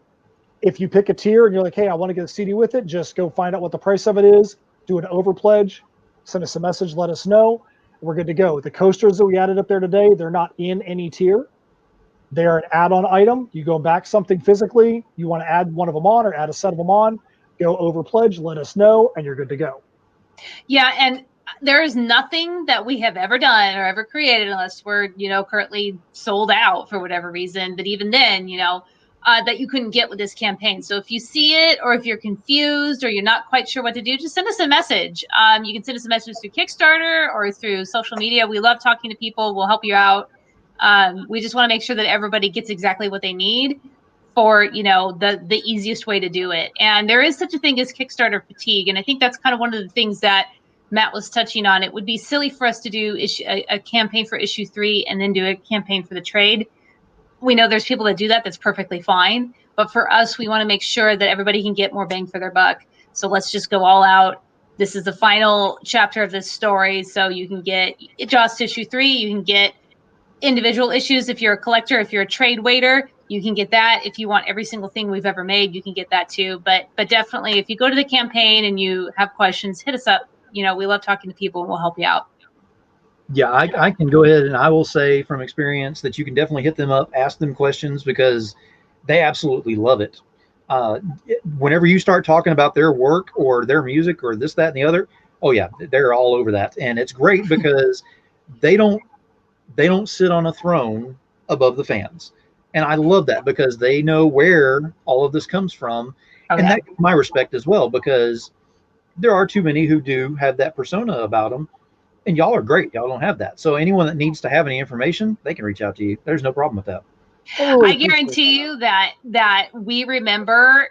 if you pick a tier and you're like, hey, I want to get a CD with it, just go find out what the price of it is, do an overpledge, send us a message, let us know. We're good to go. The coasters that we added up there today, they're not in any tier. They're an add-on item. You go back something physically, you want to add one of them on or add a set of them on, go overpledge, let us know, and you're good to go. Yeah, and there is nothing that we have ever done or ever created unless we're, currently sold out for whatever reason. But even then, that you couldn't get with this campaign. So if you see it, or if you're confused, or you're not quite sure what to do, just send us a message. You can send us a message through Kickstarter or through social media. We love talking to people. We'll help you out. We just want to make sure that everybody gets exactly what they need for, the easiest way to do it. And there is such a thing as Kickstarter fatigue. And I think that's kind of one of the things that Matt was touching on. It would be silly for us to do a campaign for issue 3 and then do a campaign for the trade. We know there's people that do that. That's perfectly fine. But for us, we want to make sure that everybody can get more bang for their buck. So let's just go all out. This is the final chapter of this story. So you can get just issue 3. You can get individual issues. If you're a collector, if you're a trade waiter, you can get that. If you want every single thing we've ever made, you can get that too. But definitely, if you go to the campaign and you have questions, hit us up. We love talking to people and we'll help you out. Yeah, I can go ahead and I will say from experience that you can definitely hit them up, ask them questions, because they absolutely love it. Whenever you start talking about their work or their music or this, that, and the other, oh yeah, they're all over that. And it's great because they don't sit on a throne above the fans. And I love that because they know where all of this comes from. Oh, and yeah. that's my respect as well, because there are too many who do have that persona about them. And y'all are great. Y'all don't have that. So anyone that needs to have any information, they can reach out to you. There's no problem with that. I guarantee you that we remember.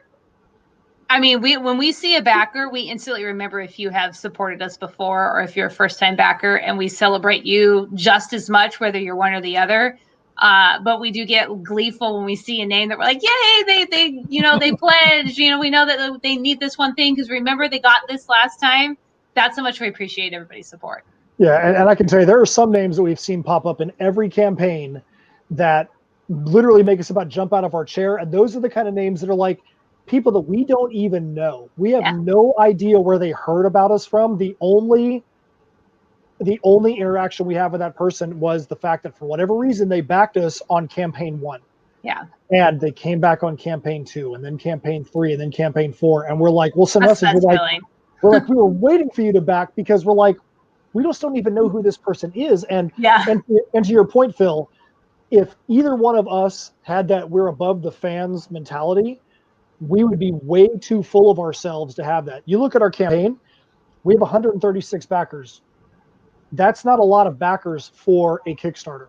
I mean, when we see a backer, we instantly remember if you have supported us before or if you're a first-time backer, and we celebrate you just as much, whether you're one or the other. But we do get gleeful when we see a name that we're like, yay, they pledged. We know that they need this one thing because remember they got this last time. That's how much we appreciate everybody's support. Yeah, and I can tell you there are some names that we've seen pop up in every campaign that literally make us about jump out of our chair. And those are the kind of names that are like people that we don't even know. We have no idea where they heard about us from. The only interaction we have with that person was the fact that for whatever reason they backed us on campaign 1. Yeah. And they came back on campaign 2 and then campaign 3 and then campaign 4. And we're like, we'll send message. We're like, we were waiting for you to back because we're like, we just don't even know who this person is. And to your point, Phil, if either one of us had that we're above the fans mentality, we would be way too full of ourselves to have that. You look at our campaign, we have 136 backers. That's not a lot of backers for a Kickstarter.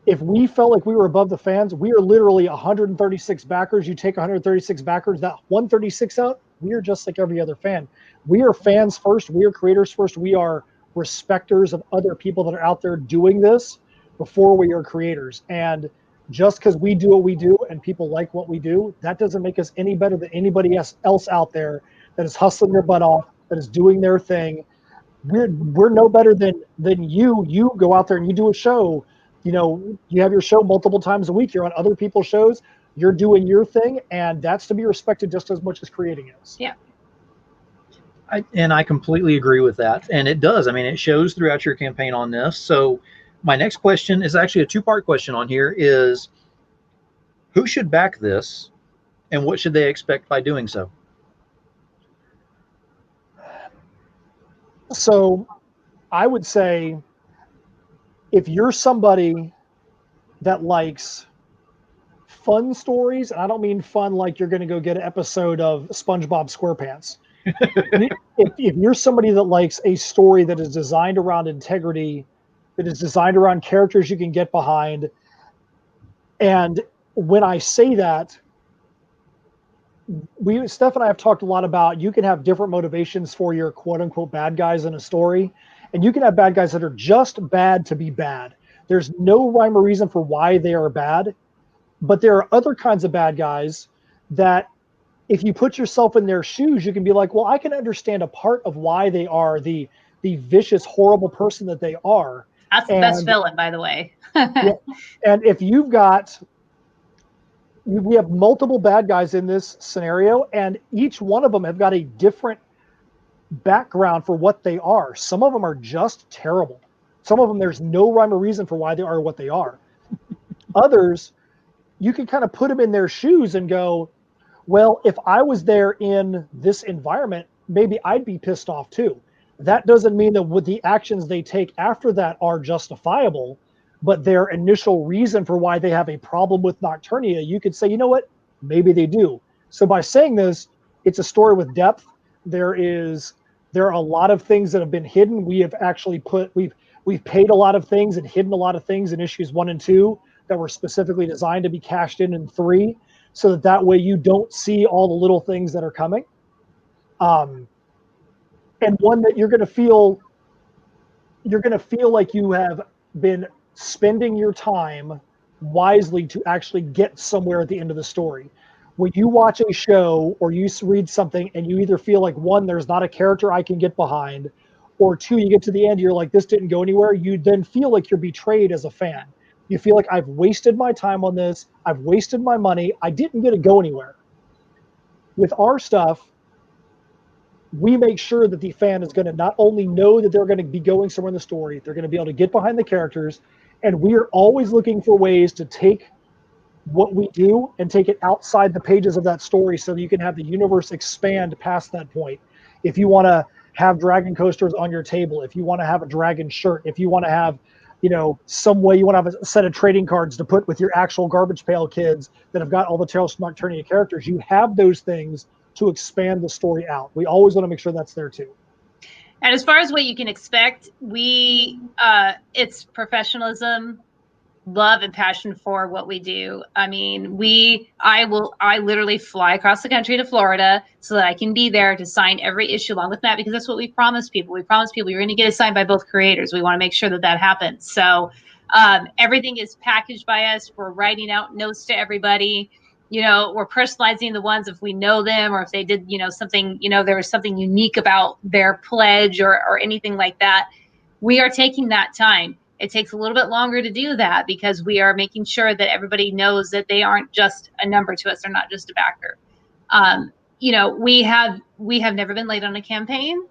If we felt like we were above the fans, we are literally 136 backers. You take 136 backers, that 136 out, we are just like every other fan. We are fans first. We are creators first. We are respecters of other people that are out there doing this before we are creators. And just because we do what we do and people like what we do, that doesn't make us any better than anybody else out there that is hustling their butt off, that is doing their thing. We're no better than you. You go out there and you do a show. You have your show multiple times a week. You're on other people's shows. You're doing your thing, and that's to be respected just as much as creating is. Yeah. I completely agree with that. And it does. I mean, it shows throughout your campaign on this. So my next question is actually a 2-part question on here is, who should back this and what should they expect by doing so? So I would say if you're somebody that likes fun stories, and I don't mean fun like you're going to go get an episode of SpongeBob SquarePants. if you're somebody that likes a story that is designed around integrity, that is designed around characters you can get behind, and when I say that, Steph and I have talked a lot about you can have different motivations for your quote unquote bad guys in a story, and you can have bad guys that are just bad to be bad. There's no rhyme or reason for why they are bad, but there are other kinds of bad guys that if you put yourself in their shoes, you can be like, well, I can understand a part of why they are the vicious, horrible person that they are. That's the best villain, by the way. Yeah, and if we have multiple bad guys in this scenario, and each one of them have got a different background for what they are. Some of them are just terrible. Some of them, there's no rhyme or reason for why they are what they are. Others, you can kind of put them in their shoes and go, well, if I was there in this environment, maybe I'd be pissed off too. That doesn't mean that with the actions they take after that are justifiable, but their initial reason for why they have a problem with Nocturnia, you could say, you know what, maybe they do. So by saying this, it's a story with depth. There are a lot of things that have been hidden. We have actually we've paid a lot of things and hidden a lot of things in issues 1 and 2 that were specifically designed to be cashed in 3, so that way you don't see all the little things that are coming. And one that you're going to feel like you have been spending your time wisely to actually get somewhere at the end of the story. When you watch a show or you read something and you either feel like, 1, there's not a character I can get behind, or 2, you get to the end, you're like, this didn't go anywhere, you then feel like you're betrayed as a fan. You feel like, I've wasted my time on this, I've wasted my money, I didn't get to go anywhere. With our stuff, we make sure that the fan is going to not only know that they're going to be going somewhere in the story, they're going to be able to get behind the characters, and we are always looking for ways to take what we do and take it outside the pages of that story so that you can have the universe expand past that point. If you want to have dragon coasters on your table, if you want to have a dragon shirt, if you want to have, some way you want to have a set of trading cards to put with your actual Garbage Pail Kids that have got all the Tales from Nocturnia characters, you have those things to expand the story out. We always want to make sure that's there too. And as far as what you can expect, it's professionalism, love, and passion for what we do. I mean, I literally fly across the country to Florida so that I can be there to sign every issue along with that, because that's what we promise people. We promise people you're going to get it signed by both creators. We want to make sure that happens. So everything is packaged by us. We're writing out notes to everybody. We're personalizing the ones if we know them, or if they did, something, there was something unique about their pledge or anything like that. We are taking that time. It takes a little bit longer to do that because we are making sure that everybody knows that they aren't just a number to us. They're not just a backer. We have never been late on a campaign,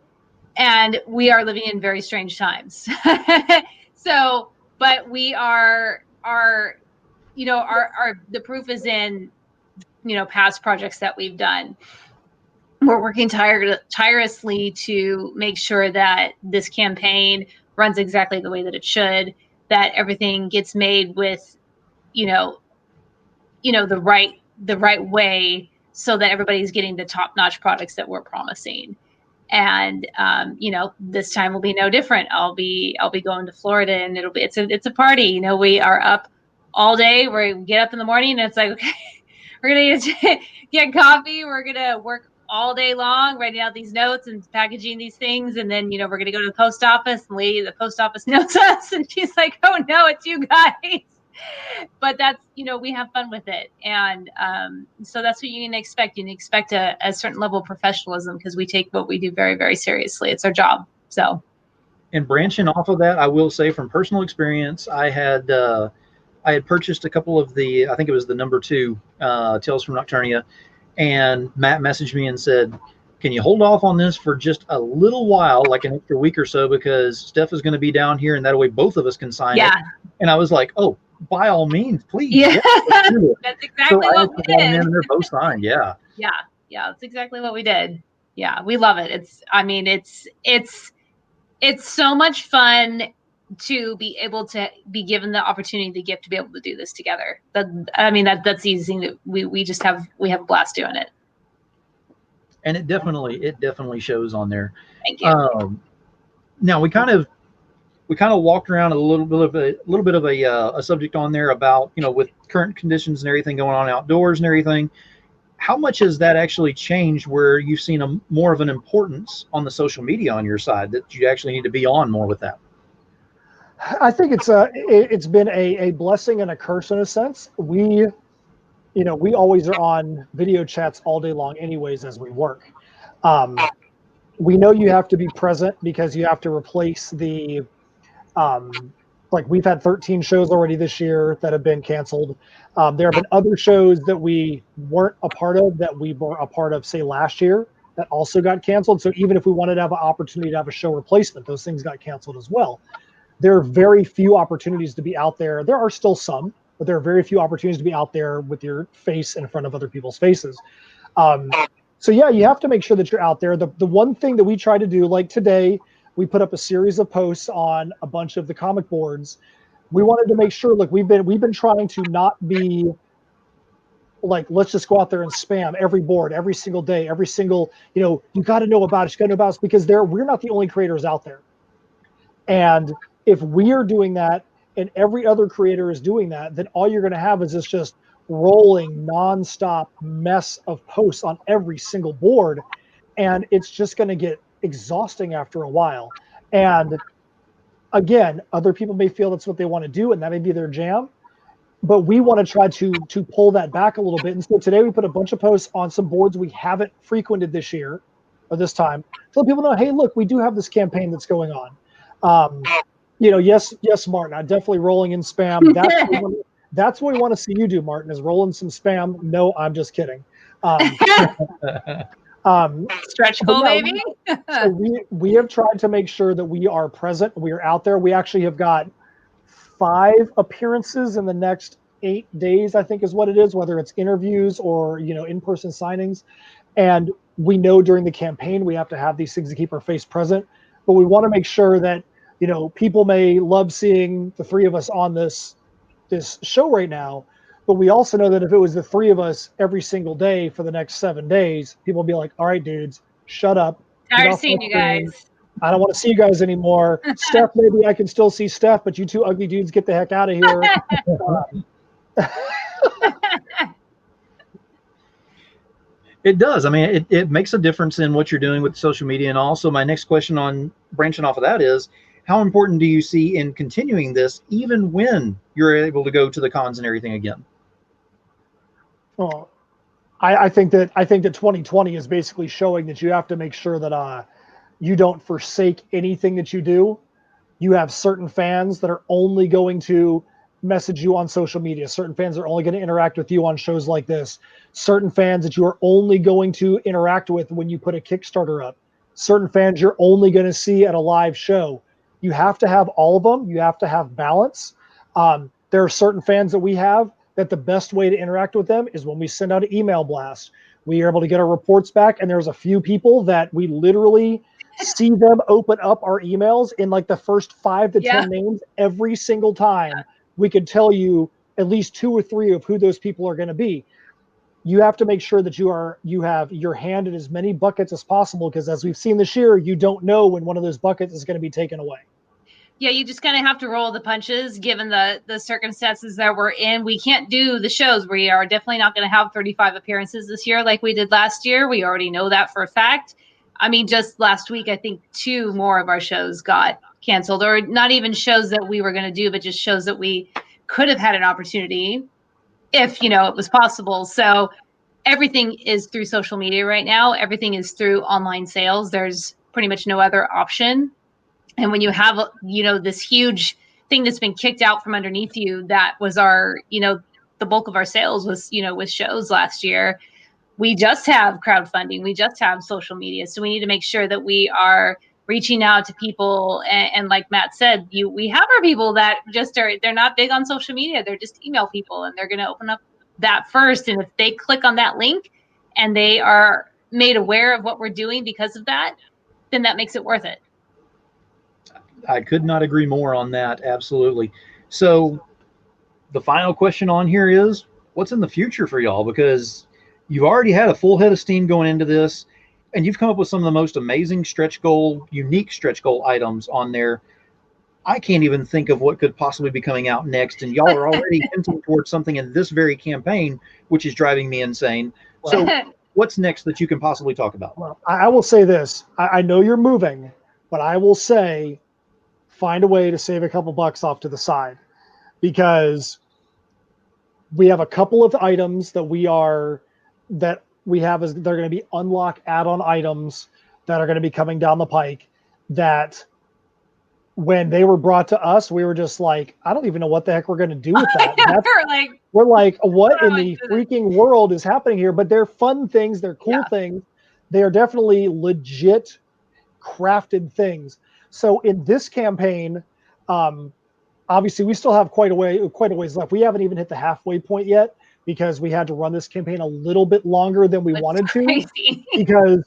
and we are living in very strange times. But we are the proof is in, past projects that we've done. We're working tirelessly to make sure that this campaign runs exactly the way that it should, that everything gets made with, the right way, so that everybody's getting the top-notch products that we're promising. And this time will be no different. I'll be going to Florida, and it's a party. We are up all day. We get up in the morning, and it's like, okay, we're gonna get coffee. We're gonna work all day long writing out these notes and packaging these things, and then we're going to go to the post office, and lady at the post office knows us, and she's like, oh no, it's you guys. But that's, we have fun with it. And so that's what you can expect. You can expect a certain level of professionalism, because we take what we do very, very seriously. It's our job. So, and branching off of that, I will say from personal experience, I had purchased a couple of I think it was the number 2 Tales from Nocturnia. And Matt messaged me and said, can you hold off on this for just a little while, like an extra week or so, because Steph is going to be down here, and that way both of us can sign it. And I was like, oh, by all means, please. Yeah, that's exactly what we did. And they're both signed. Yeah. Yeah. That's exactly what we did. Yeah. We love it. It's so much fun to be able to be given the opportunity, the gift to be able to do this together. That's the easy thing that we have a blast doing it. And it definitely shows on there. Thank you. Now we kind of walked around a little bit of a subject on there about, with current conditions and everything going on outdoors and everything. How much has that actually changed, where you've seen more of an importance on the social media on your side, that you actually need to be on more with that? I think it's been a blessing and a curse in a sense. we always are on video chats all day long anyways as we work. We know you have to be present because you have to replace the like we've had 13 shows already this year that have been canceled. There have been other shows that we weren't a part of that we were a part of, say, last year that also got canceled. So even if we wanted to have an opportunity to have a show replacement, those things got canceled as well. There are very few opportunities to be out there. There are still some, but there are very few opportunities to be out there with your face in front of other people's faces. So yeah, you have to make sure that you're out there. The one thing that we try to do, like today, we put up a series of posts on a bunch of the comic boards. We wanted to make sure, like we've been trying to not be like, let's just go out there and spam every board every single day, every single, you got to know about it, you got to know about us, because we're not the only creators out there. And if we are doing that and every other creator is doing that, then all you're going to have is this just rolling nonstop mess of posts on every single board. And it's just going to get exhausting after a while. And again, other people may feel that's what they want to do and that may be their jam, but we want to try to pull that back a little bit. And so today we put a bunch of posts on some boards we haven't frequented this year or this time to let people know, hey, look, we do have this campaign that's going on. Yes, Martin, I'm definitely rolling in spam. That's what we want to see you do, Martin, is rolling some spam. No, I'm just kidding. Stretch goal, maybe. So we have tried to make sure that we are present. We are out there. We actually have got 5 appearances in the next 8 days, I think is what it is, whether it's interviews or, in-person signings. And we know during the campaign, we have to have these things to keep our face present, but we want to make sure that, people may love seeing the 3 of us on this show right now, but we also know that if it was the 3 of us every single day for the next 7 days, people will be like, all right, dudes, shut up. Tired of seeing you guys. I don't want to see you guys anymore. Steph, maybe I can still see Steph, but you 2 ugly dudes, get the heck out of here. It does. I mean, it makes a difference in what you're doing with social media. And also my next question on branching off of that is, how important do you see in continuing this even when you're able to go to the cons and everything again? Well, I think that 2020 is basically showing that you have to make sure that you don't forsake anything that you do. You have certain fans that are only going to message you on social media. Certain fans are only going to interact with you on shows like this. Certain fans that you are only going to interact with when you put a Kickstarter up. Certain fans you're only going to see at a live show. You have to have all of them. You have to have balance. There are certain fans that we have that the best way to interact with them is when we send out an email blast. We are able to get our reports back, and there's a few people that we literally see them open up our emails in like the first 5 to 10 names every single time. We could tell you at least 2 or 3 of who those people are going to be. You have to make sure that you have your hand in as many buckets as possible, because as we've seen this year, you don't know when one of those buckets is going to be taken away. Yeah, you just kind of have to roll the punches given the circumstances that we're in. We can't do the shows. We are definitely not going to have 35 appearances this year like we did last year. We already know that for a fact. I mean, just last week, I think 2 more of our shows got canceled, or not even shows that we were going to do, but just shows that we could have had an opportunity if, it was possible. So everything is through social media right now. Everything is through online sales. There's pretty much no other option. And when you have, this huge thing that's been kicked out from underneath you, that was our, the bulk of our sales was, with shows last year. We just have crowdfunding. We just have social media. So we need to make sure that we are reaching out to people. And like Matt said, we have our people that they're not big on social media. They're just email people, and they're going to open up that first. And if they click on that link and they are made aware of what we're doing because of that, then that makes it worth it. I could not agree more on that. Absolutely. So the final question on here is, what's in the future for y'all? Because you've already had a full head of steam going into this, and you've come up with some of the most amazing unique stretch goal items on there. I can't even think of what could possibly be coming out next, and y'all are already hinting towards something in this very campaign, which is driving me insane. So what's next that you can possibly talk about? Well, I will say this. I know you're moving, but I will say find a way to save a couple bucks off to the side, because We have a couple of items that we have as they're going to be unlock add-on items that are going to be coming down the pike that when they were brought to us, we were just like, I don't even know what the heck we're going to do with that. We're like, what in the freaking world is happening here? But they're fun things. They're cool things. They are definitely legit crafted things. So in this campaign, obviously we still have quite a ways left. We haven't even hit the halfway point yet because we had to run this campaign a little bit longer than we wanted to, because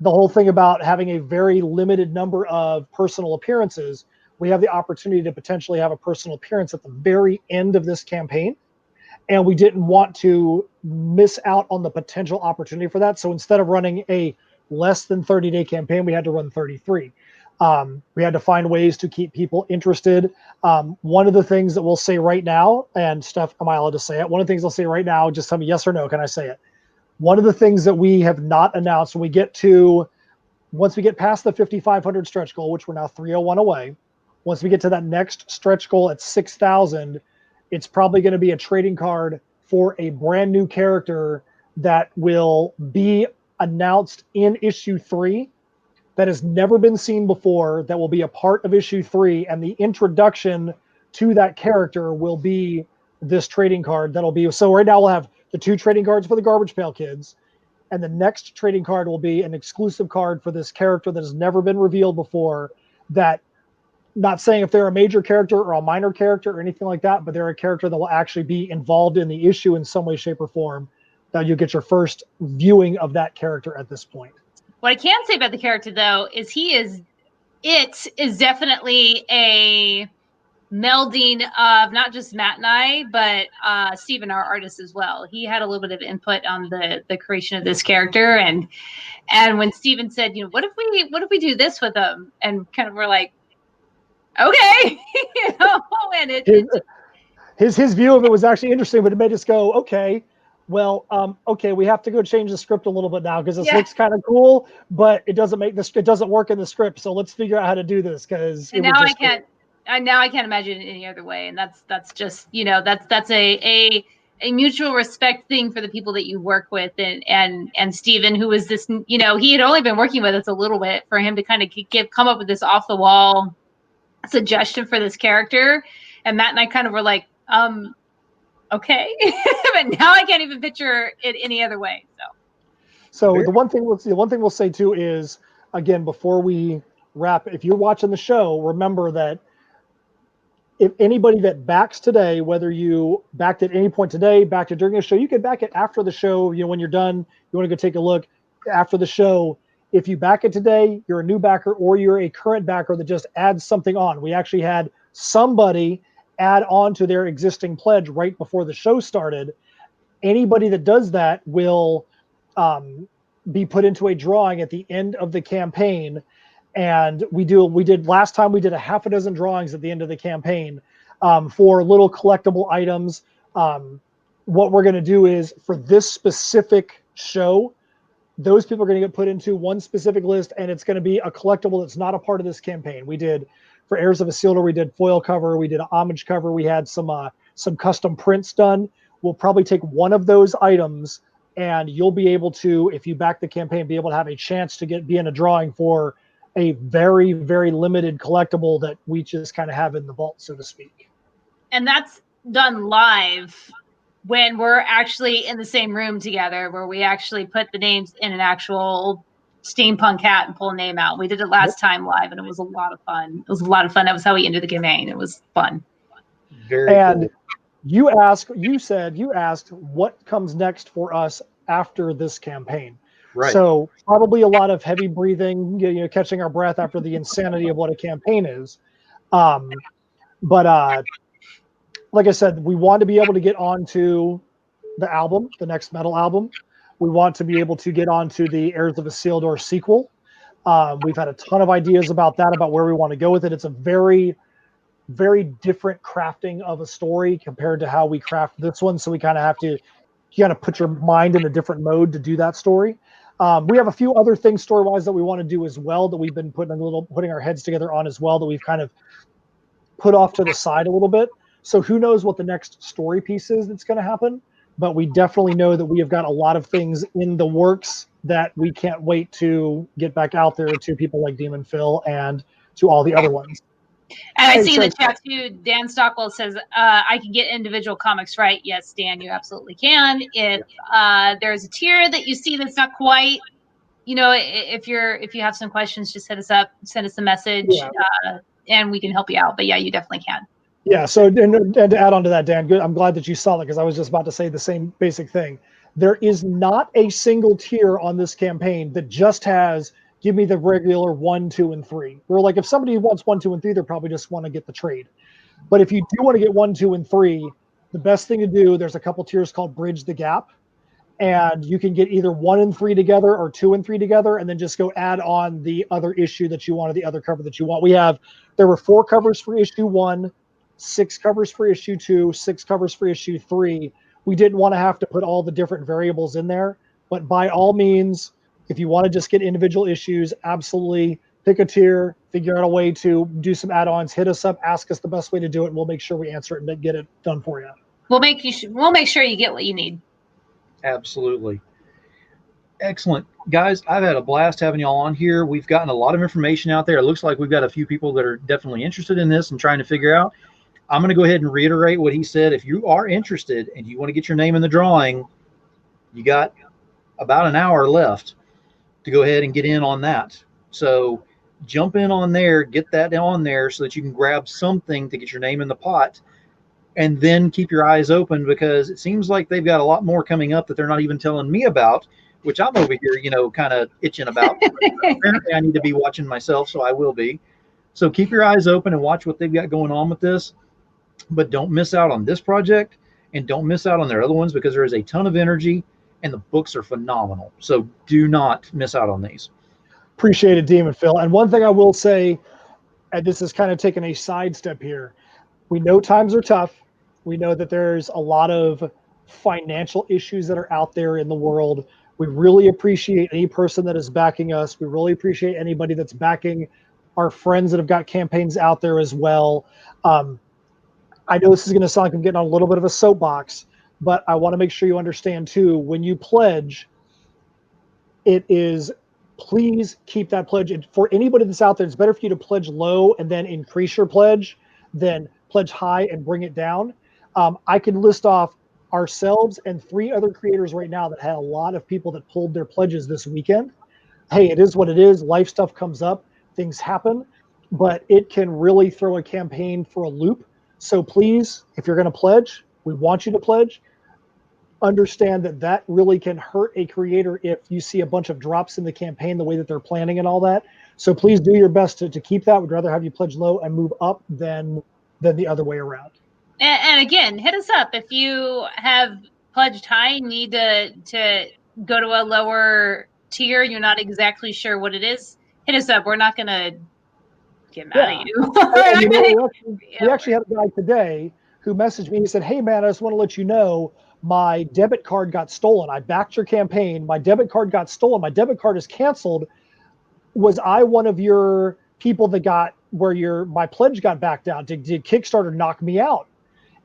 the whole thing about having a very limited number of personal appearances, we have the opportunity to potentially have a personal appearance at the very end of this campaign. And we didn't want to miss out on the potential opportunity for that. So instead of running a less than 30-day campaign, we had to run 33. We had to find ways to keep people interested. One of the things that we'll say right now, and Steph, am I allowed to say it? One of the things I'll say right now, just tell me yes or no. Can I say it? One of the things that we have not announced, once we get past the 5,500 stretch goal, which we're now 301 away, once we get to that next stretch goal at 6,000, it's probably going to be a trading card for a brand new character that will be announced in issue 3 that has never been seen before, that will be a part of issue 3, and the introduction to that character will be this trading card. So right now we'll have the 2 trading cards for the Garbage Pail Kids, and the next trading card will be an exclusive card for this character that has never been revealed before. That, not saying if they're a major character or a minor character or anything like that, but they're a character that will actually be involved in the issue in some way, shape, or form. That you'll get your first viewing of that character at this point. What I can say about the character, though, is it is definitely a melding of not just Matt and I, but Steven, our artist, as well. He had a little bit of input on the creation of this character, and when Steven said, what if we do this with him, and kind of we're like, okay, and his view of it was actually interesting, but it made us go, okay. Well, okay, we have to go change the script a little bit now because this looks kind of cool, but it doesn't work in the script. So let's figure out how to do this, because now I can't imagine it any other way. And that's just that's a mutual respect thing for the people that you work with, and Steven, who was this, he had only been working with us a little bit, for him to kind of come up with this off the wall suggestion for this character, and Matt and I kind of were like, okay. But now I can't even picture it any other way. So the one thing we'll say too is, again, before we wrap, if you're watching the show, remember that if anybody that backs today, whether you backed at any point today, backed it during the show, you can back it after the show. When you're done, you want to go take a look after the show. If you back it today, you're a new backer, or you're a current backer that just adds something on. We actually had somebody add on to their existing pledge right before the show started. Anybody that does that will be put into a drawing at the end of the campaign. And last time we did a half a dozen drawings at the end of the campaign for little collectible items. What we're going to do is, for this specific show, those people are going to get put into one specific list, and it's going to be a collectible that's not a part of this campaign. We did, for Heirs of Isildur, we did foil cover, we did an homage cover, we had some custom prints done. We'll probably take one of those items, and you'll be able to, if you back the campaign, be able to have a chance to be in a drawing for a very, very limited collectible that we just kind of have in the vault, so to speak. And that's done live when we're actually in the same room together, where we actually put the names in an actual steampunk hat and pull a name out. We did it last time live, and it was a lot of fun. That was how we ended the campaign. It was fun. Very cool. You asked what comes next for us after this campaign. Right. So probably a lot of heavy breathing, catching our breath after the insanity of what a campaign is. But like I said, we want to be able to get onto the album, the next metal album. We want to be able to get onto the Heirs of Isildur sequel. We've had a ton of ideas about that, about where we want to go with it. It's a very, very different crafting of a story compared to how we craft this one. So we kind of have to put your mind in a different mode to do that story. We have a few other things story-wise that we want to do as well, that we've been putting our heads together on as well, that we've kind of put off to the side a little bit. So who knows what the next story piece is that's going to happen? But we definitely know that we have got a lot of things in the works that we can't wait to get back out there to people like Demon Phil and to all the other ones. And I Hey, see in the so- chat too, Dan Stockwell says, I can get individual comics, right? Yes, Dan, you absolutely can. If there's a tier that you see that's not quite, if you have some questions, just hit us up, send us a message, and we can help you out. But yeah, you definitely can. Yeah. So, and to add on to that, Dan, good. I'm glad that you saw that because I was just about to say the same basic thing. There is not a single tier on this campaign that just has give me the regular 1, 2, and 3. We're like, if somebody wants 1, 2, and 3, they'll probably just want to get the trade. But if you do want to get 1, 2, and 3, the best thing to do, there's a couple tiers called Bridge the Gap. And you can get either 1 and 3 together or 2 and 3 together, and then just go add on the other issue that you want or the other cover that you want. There were 4 covers for issue 1, 6 covers for issue 2, 6 covers for issue 3. We didn't want to have to put all the different variables in there, but by all means, if you want to just get individual issues, absolutely pick a tier, figure out a way to do some add-ons, hit us up, ask us the best way to do it, and we'll make sure we answer it and get it done for you. We'll make sure you get what you need. Absolutely. Excellent. Guys, I've had a blast having y'all on here. We've gotten a lot of information out there. It looks like we've got a few people that are definitely interested in this and trying to figure out. I'm going to go ahead and reiterate what he said. If you are interested and you want to get your name in the drawing, you got about an hour left to go ahead and get in on that. So jump in on there, get that on there so that you can grab something to get your name in the pot. And then keep your eyes open because it seems like they've got a lot more coming up that they're not even telling me about, which I'm over here, kind of itching about. Apparently, I need to be watching myself, so I will be. So keep your eyes open and watch what they've got going on with this. But don't miss out on this project and don't miss out on their other ones because there is a ton of energy and the books are phenomenal. So do not miss out on these. Appreciate it, Demon Phil. And one thing I will say, and this is kind of taking a sidestep here, we know times are tough. We know that there's a lot of financial issues that are out there in the world. We really appreciate any person that is backing us. We really appreciate anybody that's backing our friends that have got campaigns out there as well. I know this is going to sound like I'm getting on a little bit of a soapbox, but I want to make sure you understand too, when you pledge, please keep that pledge. And for anybody that's out there, it's better for you to pledge low and then increase your pledge than pledge high and bring it down. I can list off ourselves and 3 other creators right now that had a lot of people that pulled their pledges this weekend. Hey, it is what it is. Life stuff comes up, things happen, but it can really throw a campaign for a loop. So please, if you're going to pledge, we want you to pledge. Understand that really can hurt a creator if you see a bunch of drops in the campaign, the way that they're planning and all that. So please do your best to keep that. We'd rather have you pledge low and move up than the other way around. And again, hit us up if you have pledged high and need to go to a lower tier. You're not exactly sure what it is. Hit us up. We're not going to get mad at you. We actually had a guy today who messaged me. He said, "Hey man, I just want to let you know my debit card got stolen. I backed your campaign. My debit card got stolen. My debit card is canceled. Was I one of your people that got where my pledge got backed out? Did Kickstarter knock me out?"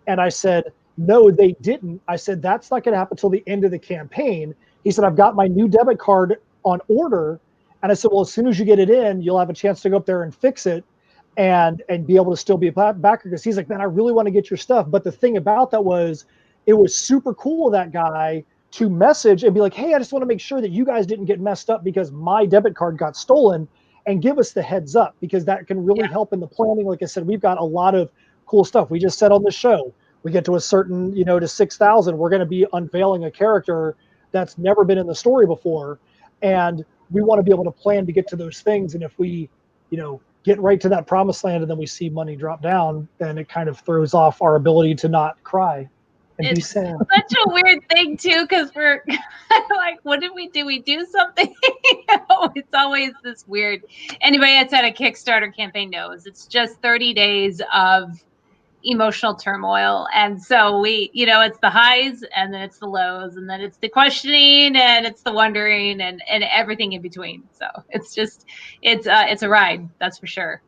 And I said, "No, they didn't." I said, "That's not going to happen until the end of the campaign." He said, "I've got my new debit card on order." And I said, "Well, as soon as you get it in, you'll have a chance to go up there and fix it and be able to still be a backer." Because he's like, "Man, I really want to get your stuff." But the thing about that was, it was super cool of that guy to message and be like, "Hey, I just want to make sure that you guys didn't get messed up because my debit card got stolen," and give us the heads up because that can really help in the planning. Like I said, we've got a lot of cool stuff. We just said on the show, we get to a certain, to 6,000, we're going to be unveiling a character that's never been in the story before. And we want to be able to plan to get to those things. And if we, get right to that promised land and then we see money drop down, then it kind of throws off our ability to not cry and be sad. Such a weird thing too, because we're like, what did we do? We do something? It's always this weird. Anybody that's had a Kickstarter campaign knows it's just 30 days of emotional turmoil. And so it's the highs and then it's the lows and then it's the questioning and it's the wondering and everything in between. So it's just, it's a ride. That's for sure.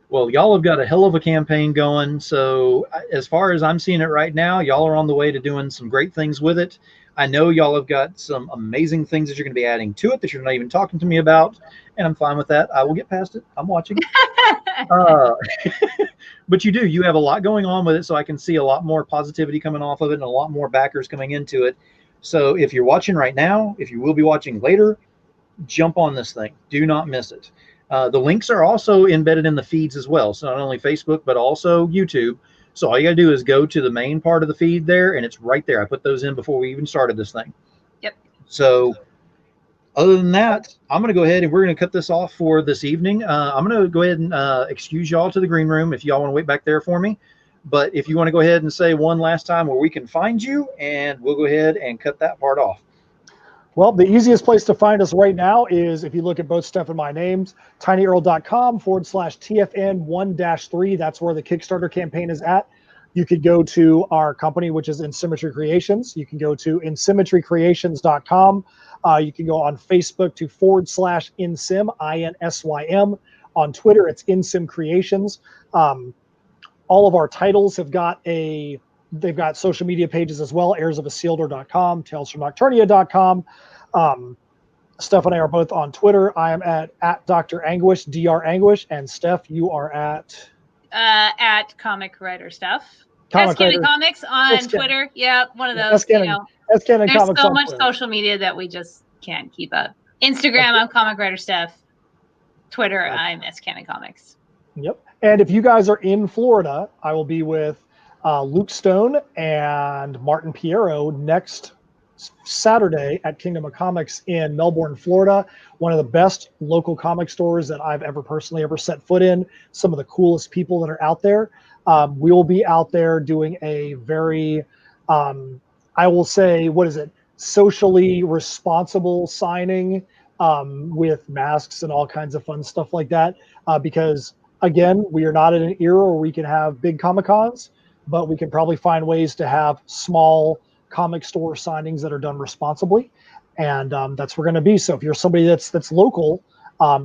Well, y'all have got a hell of a campaign going. So as far as I'm seeing it right now, y'all are on the way to doing some great things with it. I know y'all have got some amazing things that you're going to be adding to it that you're not even talking to me about, and I'm fine with that. I will get past it. I'm watching. Uh, but you have a lot going on with it, so I can see a lot more positivity coming off of it and a lot more backers coming into it. So if you're watching right now, if you will be watching later, jump on this thing. Do not miss it. The links are also embedded in the feeds as well. So not only Facebook, but also YouTube. So all you got to do is go to the main part of the feed there, and it's right there. I put those in before we even started this thing. Yep. So other than that, I'm going to go ahead and we're going to cut this off for this evening. I'm going to go ahead and excuse y'all to the green room if y'all want to wait back there for me. But if you want to go ahead and say one last time where we can find you, and we'll go ahead and cut that part off. Well, the easiest place to find us right now is if you look at both Steph and my names, tinyurl.com/TFN1-3. That's where the Kickstarter campaign is at. You could go to our company, which is In Symmetry Creations. You can go to insymmetrycreations.com. You can go on Facebook to /InSym, INSYM. On Twitter, it's InSym Creations. All of our titles have got they've got social media pages as well, heirsofasielder.com, talesfromnocturnia.com. Steph and I are both on Twitter. I am at Dr. Anguish, Dr. Anguish, and Steph, you are at Comic Writer Steph. Comic Writer Comics on S-Cannon. Twitter. Yeah, one of those. S-Cannon There's Comics so on much Twitter. social media that we just can't keep up. Instagram, I'm Comic Writer Steph. Twitter, I'm S-Cannon Comics. Yep. And if you guys are in Florida, I will be with Luke Stone and Martin Piero next Saturday at Kingdom of Comics in Melbourne, Florida. One of the best local comic stores that I've personally ever set foot in. Some of the coolest people that are out there. We will be out there doing a very, I will say, socially responsible signing with masks and all kinds of fun stuff like that. Because again, we are not in an era where we can have big Comic-Cons, but we can probably find ways to have small comic store signings that are done responsibly. And that's where we're going to be. So if you're somebody that's local,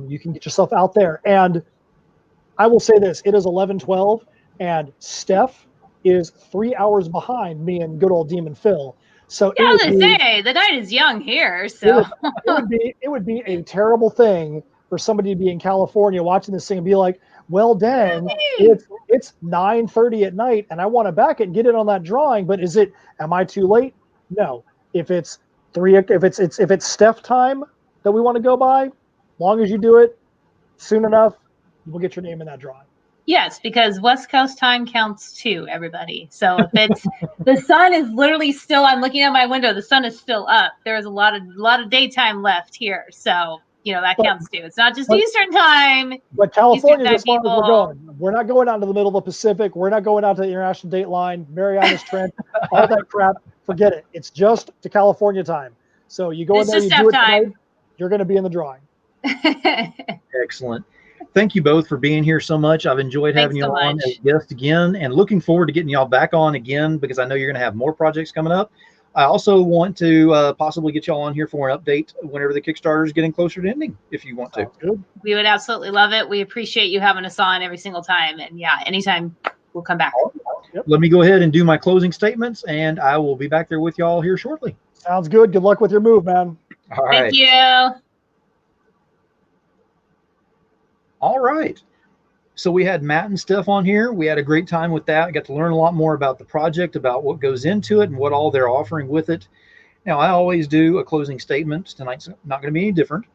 you can get yourself out there. And I will say this, it is 11:12, and Steph is 3 hours behind me and good old Demon Phil. So yeah, I was gonna say the night is young here, so it would be a terrible thing for somebody to be in California watching this thing and be like, well, dang, it's 9:30 at night and I want to back it and get it on that drawing, but am I too late? No. If it's Steph time that we want to go by, long as you do it soon enough, we'll get your name in that drawing. Yes, because West Coast time counts too, everybody. So if it's the sun is literally still, I'm looking at my window, the sun is still up. There's a lot of daytime left here. So, that counts too. It's not just Eastern time. But California is as far as we're going. We're not going out to the middle of the Pacific. We're not going out to the International Date Line, Marianas Trench, all that crap. Forget it. It's just to California time. So you go in there, you do it tonight, you're going to be in the drawing. Excellent. Thank you both for being here so much. I've enjoyed having you on as guests again, and looking forward to getting y'all back on again, because I know you're going to have more projects coming up. I also want to possibly get y'all on here for an update whenever the Kickstarter is getting closer to ending, if you want to. We would absolutely love it. We appreciate you having us on every single time. And yeah, anytime we'll come back. Yep. Let me go ahead and do my closing statements, and I will be back there with y'all here shortly. Sounds good. Good luck with your move, man. All right. Thank you. All right. So we had Matt and Steph on here. We had a great time with that. I got to learn a lot more about the project, about what goes into it and what all they're offering with it. Now, I always do a closing statement. Tonight's not going to be any different.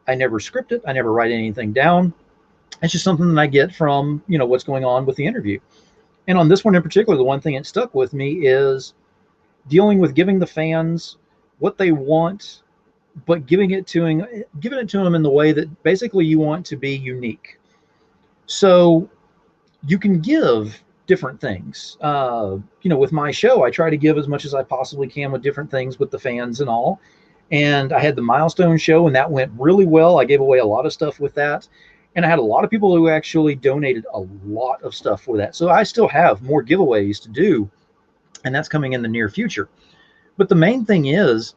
I never script it. I never write anything down. It's just something that I get from, what's going on with the interview. And on this one in particular, the one thing that stuck with me is dealing with giving the fans what they want, but giving it to them in the way that basically you want to be unique. So you can give different things. With my show, I try to give as much as I possibly can with different things with the fans and all. And I had the milestone show, and that went really well. I gave away a lot of stuff with that. And I had a lot of people who actually donated a lot of stuff for that. So I still have more giveaways to do, and that's coming in the near future. But the main thing is,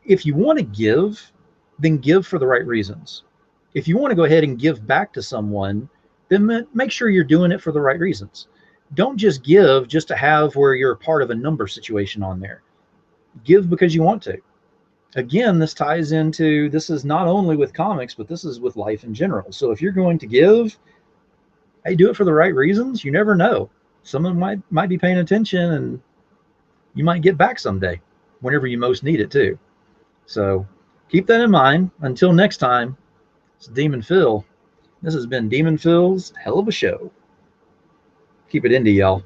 if you want to give, then give for the right reasons. If you want to go ahead and give back to someone, then make sure you're doing it for the right reasons. Don't just give just to have where you're a part of a number situation on there. Give because you want to. Again, this ties into, this is not only with comics, but this is with life in general. So if you're going to give, hey, do it for the right reasons. You never know. Someone might be paying attention, and you might get back someday whenever you most need it too. So keep that in mind. Until next time, it's Demon Phil. This has been Demon Phil's Hell of a Show. Keep it indie, y'all.